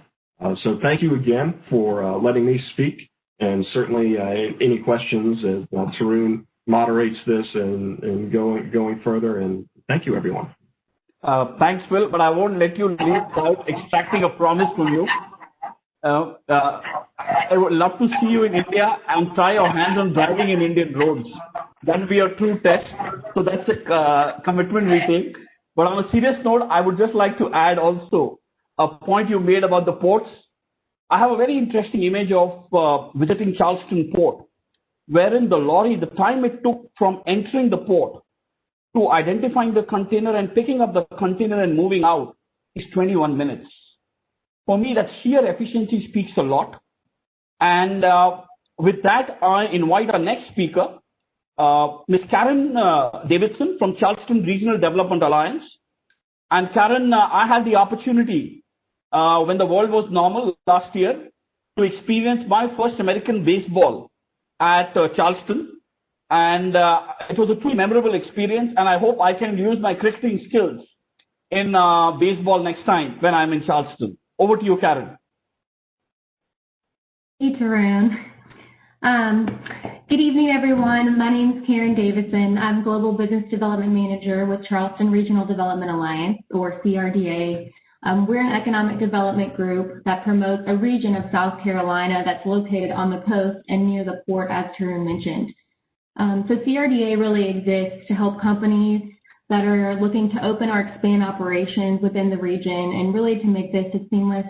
So thank you again for letting me speak. And certainly any questions as Tarun moderates this and going further. And thank you, everyone. Thanks, Phil, but I won't let you leave without extracting a promise from you. I would love to see you in India and try your hands on driving in Indian roads. That will be a true test. So that's a commitment we take. But on a serious note, I would just like to add also a point you made about the ports. I have a very interesting image of visiting Charleston Port, wherein the lorry, the time it took from entering the port to identifying the container and picking up the container and moving out is 21 minutes. For me, that sheer efficiency speaks a lot. And with that, I invite our next speaker, Ms. Karen Davidson from Charleston Regional Development Alliance. And Karen, I had the opportunity when the world was normal last year to experience my first American baseball at Charleston. And it was a truly memorable experience, and I hope I can use my cricketing skills in baseball next time when I'm in Charleston. Over to you, Karen. Hey, Tarun. Good evening, everyone. My name is Karen Davidson. I'm Global Business Development Manager with Charleston Regional Development Alliance, or CRDA. We're an economic development group that promotes a region of South Carolina that's located on the coast and near the port, as Tarun mentioned. So CRDA really exists to help companies that are looking to open or expand operations within the region and really to make this as seamless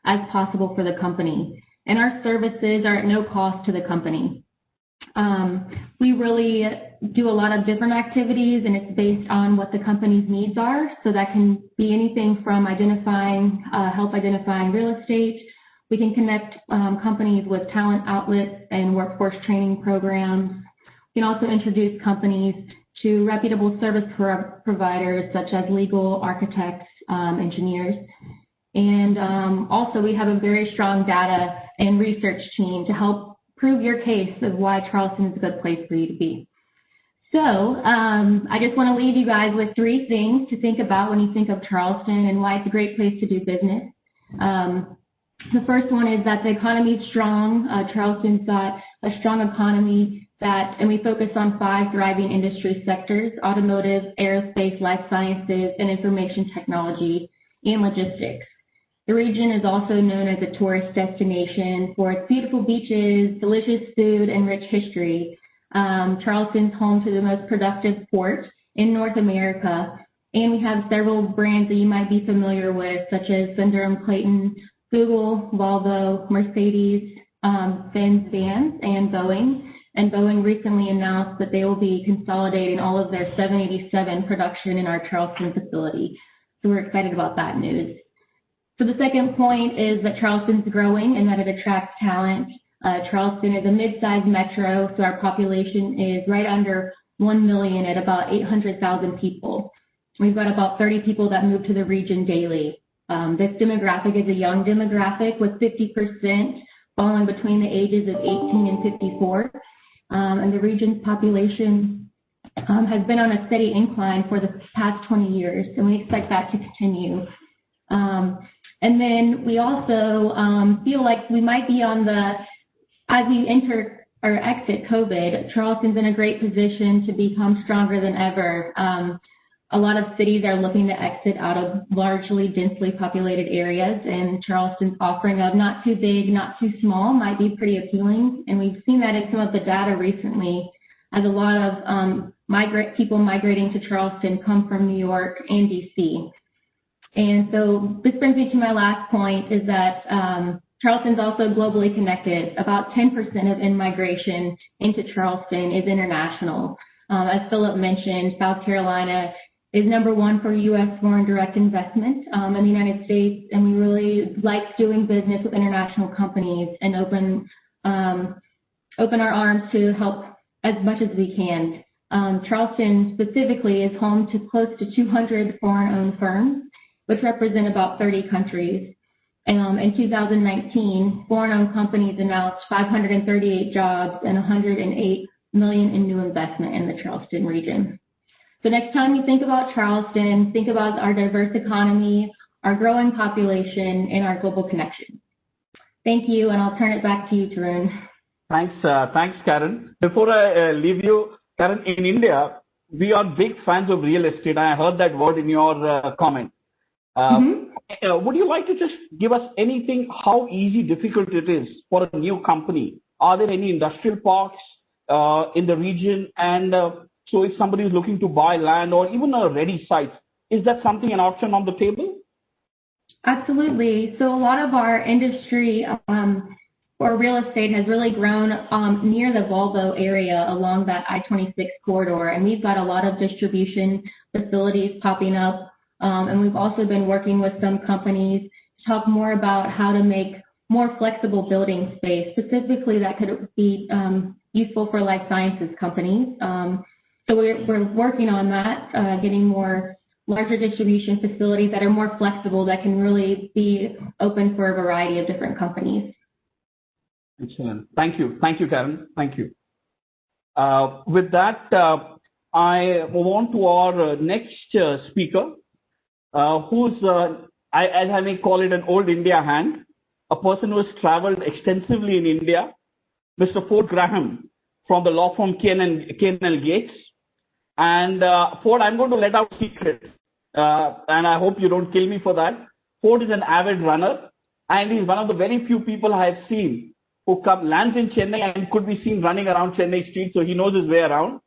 as possible for the company. And our services are at no cost to the company. We really do a lot of different activities, and it's based on what the company's needs are. So that can be anything from help identifying real estate. We can connect companies with talent outlets and workforce training programs. We can also introduce companies to reputable service providers such as legal, architects, engineers. And also we have a very strong data and research team to help prove your case of why Charleston is a good place for you to be. So I just want to leave you guys with 3 things to think about when you think of Charleston and why it's a great place to do business. The first one is that the economy is strong. Charleston's got a strong economy and we focus on 5 thriving industry sectors: automotive, aerospace, life sciences, and information technology, and logistics. The region is also known as a tourist destination for its beautiful beaches, delicious food, and rich history. Charleston's home to the most productive port in North America, and we have several brands that you might be familiar with, such as Sunderland Clayton, Google, Volvo, Mercedes, Benz, and Boeing. And Boeing recently announced that they will be consolidating all of their 787 production in our Charleston facility. So we're excited about that news. So the second point is that Charleston's growing and that it attracts talent. Charleston is a mid-sized metro, so our population is right under 1 million at about 800,000 people. We've got about 30 people that move to the region daily. This demographic is a young demographic with 50% falling between the ages of 18 and 54. And the region's population has been on a steady incline for the past 20 years, and we expect that to continue. And then we also feel like we might be on as we enter or exit COVID, Charleston's in a great position to become stronger than ever. A lot of cities are looking to exit out of largely densely populated areas, and Charleston's offering of not too big, not too small might be pretty appealing. And we've seen that in some of the data recently, as a lot of people migrating to Charleston come from New York and DC. And so this brings me to my last point, is that Charleston's also globally connected. About 10% of in-migration into Charleston is international. As Philip mentioned, South Carolina is #1 for U.S. foreign direct investment in the United States, and we really like doing business with international companies and open our arms to help as much as we can. Charleston specifically is home to close to 200 foreign-owned firms, which represent about 30 countries. In 2019, foreign-owned companies announced 538 jobs and $108 million in new investment in the Charleston region. So next time you think about Charleston, think about our diverse economy, our growing population, and our global connection. Thank you, and I'll turn it back to you, Tarun. Thanks, Karen. Before I leave you, Karen, in India, we are big fans of real estate. I heard that word in your comment. Would you like to just give us anything, how easy, difficult it is for a new company? Are there any industrial parks in the region? And so if somebody is looking to buy land or even a ready site, is that something, an option on the table? Absolutely. So a lot of our industry for real estate has really grown near the Volvo area along that I-26 corridor. And we've got a lot of distribution facilities popping up. And we've also been working with some companies to talk more about how to make more flexible building space, specifically that could be useful for life sciences companies. So we're working on that, getting more larger distribution facilities that are more flexible, that can really be open for a variety of different companies. Excellent. Thank you. Thank you, Karen. Thank you. With that, I move on to our next speaker, who's, as I may call it, an old India hand, a person who has traveled extensively in India, Mr. Ford Graham from the law firm K&L Gates. And Ford, I'm going to let out a secret, and I hope you don't kill me for that. Ford is an avid runner, and he's one of the very few people I have seen who lands in Chennai and could be seen running around Chennai streets, so he knows his way around.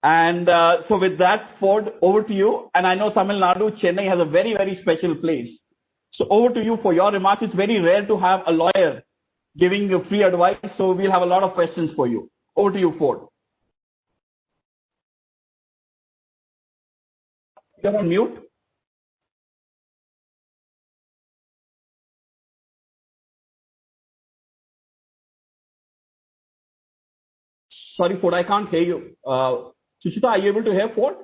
And so with that, Ford, over to you. And I know Tamil Nadu, Chennai has a very, very special place. So over to you for your remarks. It's very rare to have a lawyer giving you free advice, so we'll have a lot of questions for you. Over to you, Ford. You're on mute. Sorry, Ford, I can't hear you. Suchita, are you able to hear Ford?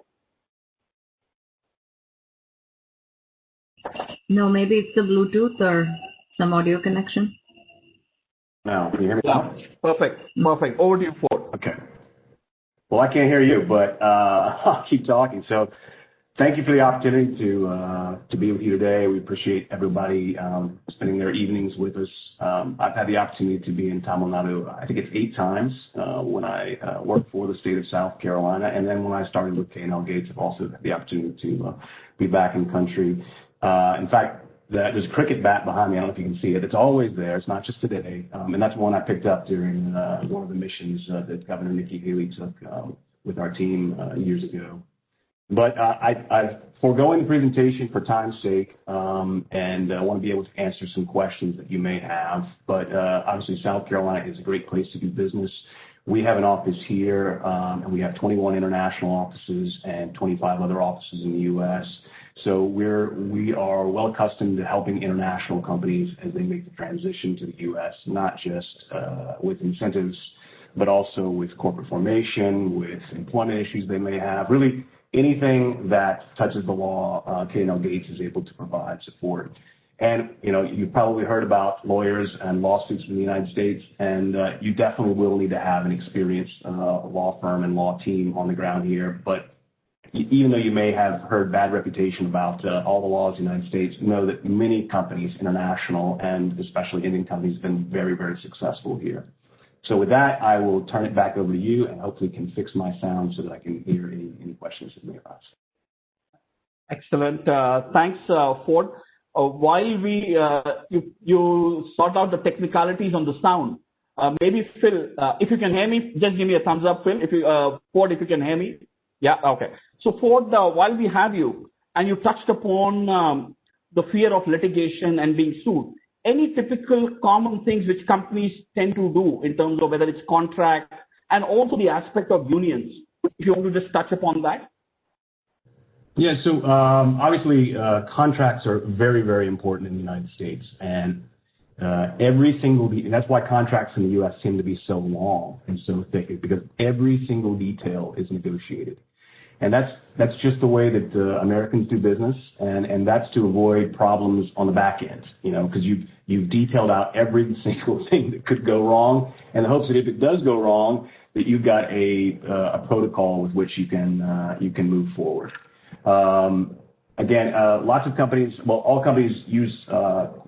No, maybe it's the Bluetooth or some audio connection. Now, can you hear me now? Perfect. Perfect. Over to you, Ford. Okay. Well, I can't hear you, but I'll keep talking. So thank you for the opportunity to be with you today. We appreciate everybody spending their evenings with us. I've had the opportunity to be in Tamil Nadu, I think it's 8 times when I worked for the state of South Carolina. And then when I started with K&L Gates, I've also had the opportunity to be back in country. In fact, there's a cricket bat behind me. I don't know if you can see it. It's always there. It's not just today. And that's one I picked up during one of the missions that Governor Nikki Haley took with our team years ago. But I've foregoing the presentation for time's sake, and I want to be able to answer some questions that you may have. But obviously, South Carolina is a great place to do business. We have an office here, and we have 21 international offices and 25 other offices in the U.S. So we are well accustomed to helping international companies as they make the transition to the U.S., not just with incentives but also with corporate formation, with employment issues they may have. Really, anything that touches the law, K&L Gates is able to provide support. And, you've probably heard about lawyers and lawsuits in the United States, and you definitely will need to have an experienced law firm and law team on the ground here. But even though you may have heard bad reputation about all the laws in the United States, know that many companies, international and especially Indian companies, have been very, very successful here. So with that, I will turn it back over to you and hopefully can fix my sound so that I can hear any questions that may arise. Excellent. Thanks, Ford. While you sort out the technicalities on the sound, maybe Phil, if you can hear me, just give me a thumbs up, Phil. Ford, if you can hear me. Yeah, okay. So Ford, while we have you, and you touched upon the fear of litigation and being sued, any typical common things which companies tend to do in terms of whether it's contract and also the aspect of unions, if you want to just touch upon that? Yeah, so obviously contracts are very, very important in the United States, and that's why contracts in the U.S. seem to be so long and so thick, because every single detail is negotiated. And that's just the way that Americans do business, and that's to avoid problems on the back end, because you've detailed out every single thing that could go wrong, in the hopes that if it does go wrong, that you've got a protocol with which you can move forward. Again, lots of companies, well, all companies use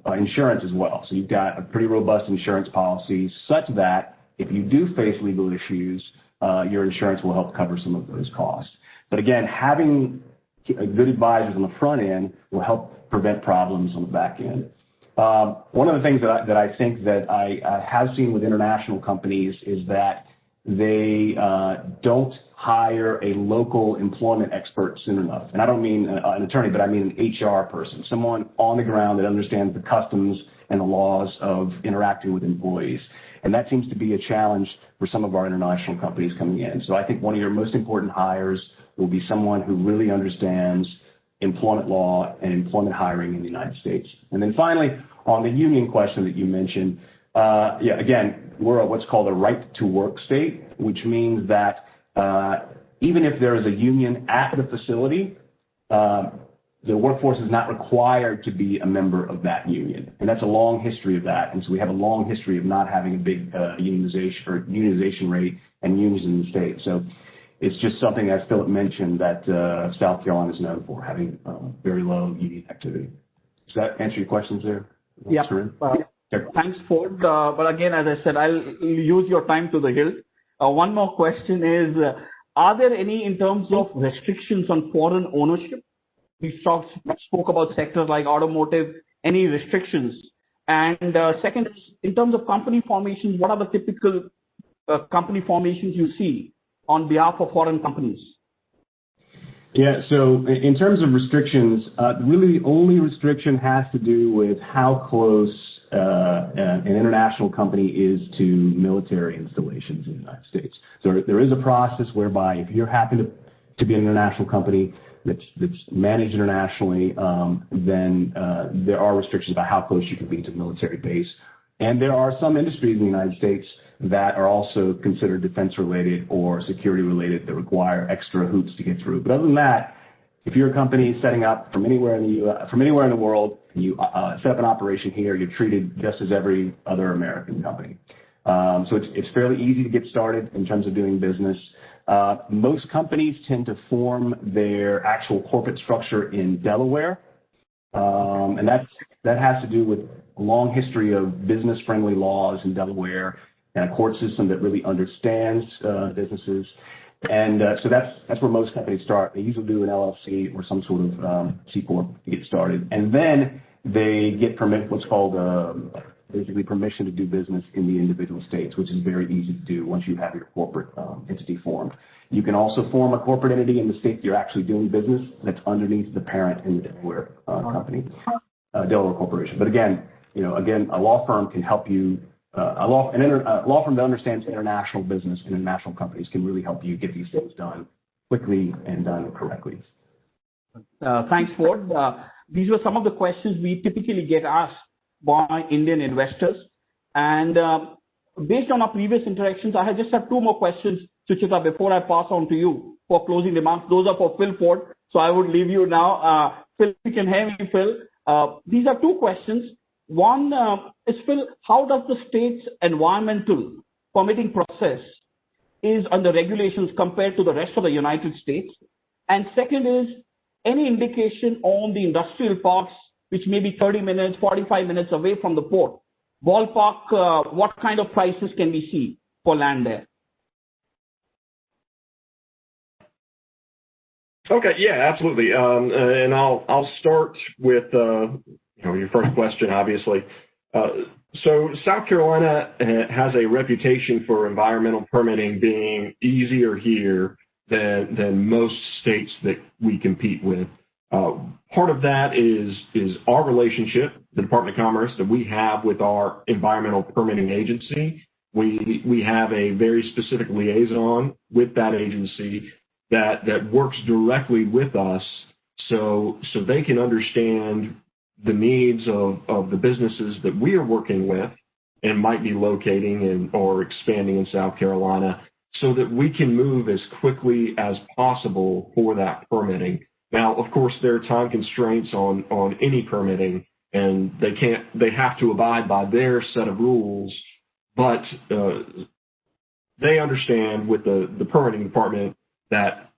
insurance as well. So you've got a pretty robust insurance policy such that if you do face legal issues, your insurance will help cover some of those costs. But again, having good advisors on the front end will help prevent problems on the back end. One of the things that I think that I have seen with international companies is that they don't hire a local employment expert soon enough. And I don't mean an attorney, but I mean an HR person, someone on the ground that understands the customs and the laws of interacting with employees. And that seems to be a challenge for some of our international companies coming in. So I think one of your most important hires will be someone who really understands employment law and employment hiring in the United States. And then finally, on the union question that you mentioned, again, we're what's called a right to work state, which means that even if there is a union at the facility, the workforce is not required to be a member of that union. And that's a long history of that. And so we have a long history of not having a big unionization rate and unions in the state. So it's just something, as Philip mentioned, that South Carolina is known for, having very low union activity. Does that answer your questions there? Yeah. Thanks, Ford. But again, as I said, I'll use your time to the hilt. One more question is, are there any, in terms of restrictions on foreign ownership? We spoke about sectors like automotive, any restrictions? And second, in terms of company formations, what are the typical company formations you see on behalf of foreign companies? Yeah, so in terms of restrictions, really the only restriction has to do with how close an international company is to military installations in the United States. So there is a process whereby if you happen to be an international company that's managed internationally, then there are restrictions about how close you can be to the military base. And there are some industries in the United States that are also considered defense-related or security-related that require extra hoops to get through. But other than that, if you're a company setting up from anywhere in the world, and you set up an operation here, you're treated just as every other American company. So it's fairly easy to get started in terms of doing business. Most companies tend to form their actual corporate structure in Delaware, and that has to do with a long history of business-friendly laws in Delaware and a court system that really understands businesses. And so that's where most companies start. They usually do an LLC or some sort of C Corp to get started. And then they get what's called basically permission to do business in the individual states, which is very easy to do once you have your corporate entity formed. You can also form a corporate entity in the state that you're actually doing business that's underneath the parent in the Delaware company, Delaware Corporation. But again, a law firm can help you. A law firm that understands international business and international companies can really help you get these things done quickly and done correctly. Thanks, Ford. These were some of the questions we typically get asked by Indian investors. And based on our previous interactions, I just have two more questions, Suchita, before I pass on to you for closing remarks. Those are for Phil Ford, so I would leave you now. Phil, you can hear me, Phil. These are two questions. One is, Phil, how does the state's environmental permitting process is under regulations compared to the rest of the United States? And second is, any indication on the industrial parks, which may be 30 minutes, 45 minutes away from the port? Ballpark, what kind of prices can we see for land there? Okay, yeah, absolutely. And I'll start with your first question, obviously. So South Carolina has a reputation for environmental permitting being easier here than most states that we compete with. Part of that is our relationship, the Department of Commerce, that we have with our environmental permitting agency. We have a very specific liaison with that agency that works directly with us so they can understand the needs of the businesses that we are working with and might be locating or expanding in South Carolina, so that we can move as quickly as possible for that permitting. Now, of course, there are time constraints on any permitting, and they have to abide by their set of rules, but they understand with the permitting department that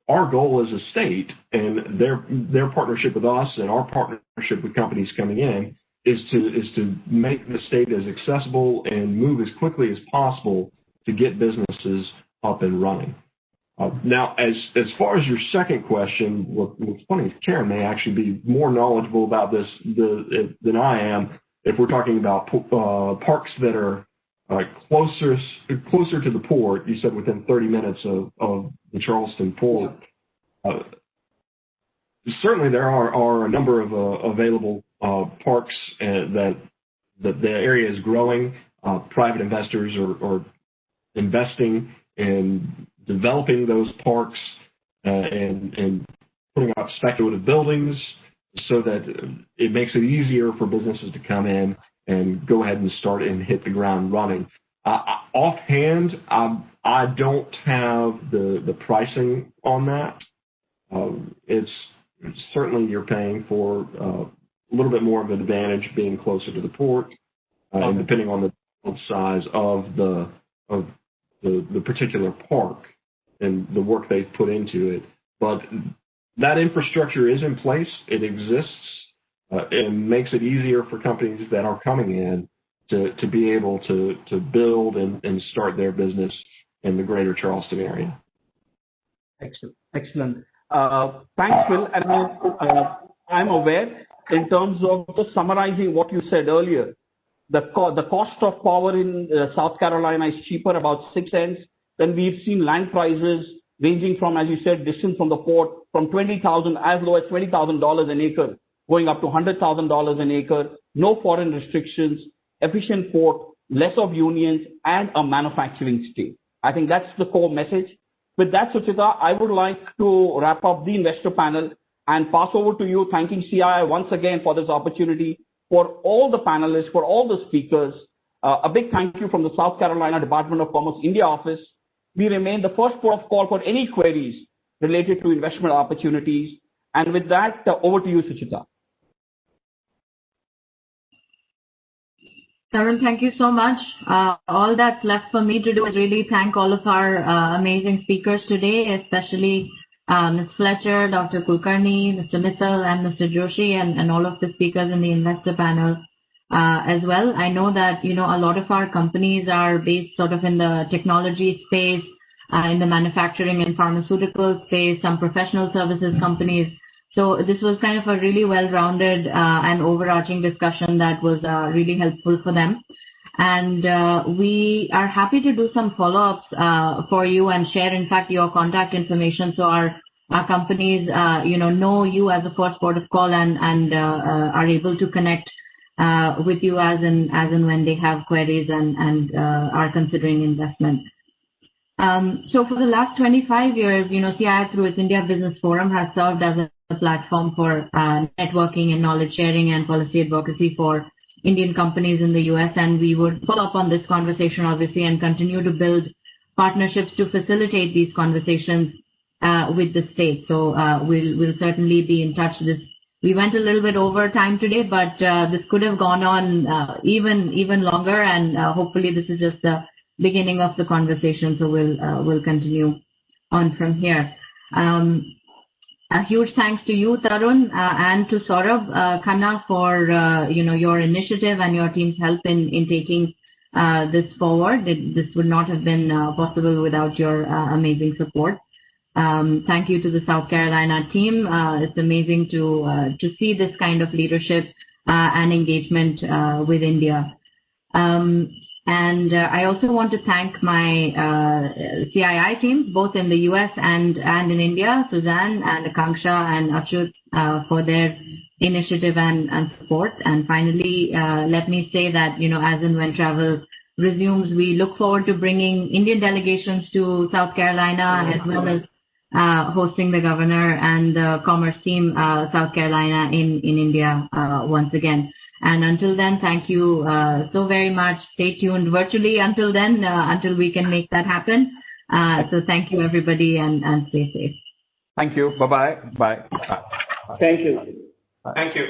our goal as a state, and their partnership with us and our partnership with companies coming in, is to make the state as accessible and move as quickly as possible to get businesses up and running. Now, as far as your second question, what's funny is Karen may actually be more knowledgeable about this than I am. If we're talking about parks that are closer to the port, you said within 30 minutes of the Charleston port. Certainly, there are a number of available parks that the area is growing. Private investors are investing in developing those parks and putting up speculative buildings so that it makes it easier for businesses to come in and go ahead and start and hit the ground running. Offhand, I don't have the pricing on that. It's certainly you're paying for a little bit more of an advantage being closer to the port, and depending on the size of the particular park and the work they've put into it. But that infrastructure is in place. It exists. And makes it easier for companies that are coming in to be able to build and start their business in the greater Charleston area. Excellent. Thanks, Phil. And I'm aware, in terms of just summarizing what you said earlier, the cost of power in South Carolina is cheaper, about 6 cents. Then we've seen land prices ranging from, as you said, distance from the port, from $20,000 as low as $20,000 an acre, going up to $100,000 an acre, no foreign restrictions, efficient port, less of unions, and a manufacturing state. I think that's the core message. With that, Suchita, I would like to wrap up the investor panel and pass over to you, thanking CII once again for this opportunity, for all the panelists, for all the speakers. A big thank you from the South Carolina Department of Commerce India office. We remain the first port of call for any queries related to investment opportunities. And with that, over to you, Suchita. Tarun, thank you so much. All that's left for me to do is really thank all of our amazing speakers today, especially Ms. Fletcher, Dr. Kulkarni, Mr. Mittal, and Mr. Joshi, and all of the speakers in the investor panel as well. I know that, a lot of our companies are based sort of in the technology space, in the manufacturing and pharmaceutical space, some professional services companies. So this was kind of a really well-rounded and overarching discussion that was really helpful for them. And we are happy to do some follow-ups for you and share, in fact, your contact information so our companies, know you as a first port of call and are able to connect with you as and when they have queries and are considering investment. So for the last 25 years, CII through its India Business Forum has served as a platform for networking and knowledge sharing and policy advocacy for Indian companies in the US, and we would follow up on this conversation, obviously, and continue to build partnerships to facilitate these conversations with the state. So we'll certainly be in touch. We went a little bit over time today, but this could have gone on even longer, and hopefully this is just the beginning of the conversation. So we'll continue on from here. A huge thanks to you, Tarun, and to Saurabh Khanna for your initiative and your team's help in taking this forward. This would not have been possible without your amazing support. Thank you to the South Carolina team. It's amazing to see this kind of leadership and engagement with India. And I also want to thank my CII teams, both in the US and in India, Suzanne and Akanksha and Achyut, for their initiative and support. And finally, let me say that, as and when travel resumes, we look forward to bringing Indian delegations to South Carolina, as well as hosting the governor and the commerce team, South Carolina in India once again. And until then, thank you so very much. Stay tuned virtually until then, until we can make that happen. So thank you, everybody, and stay safe. Thank you. Bye-bye. Bye. Thank you. Thank you.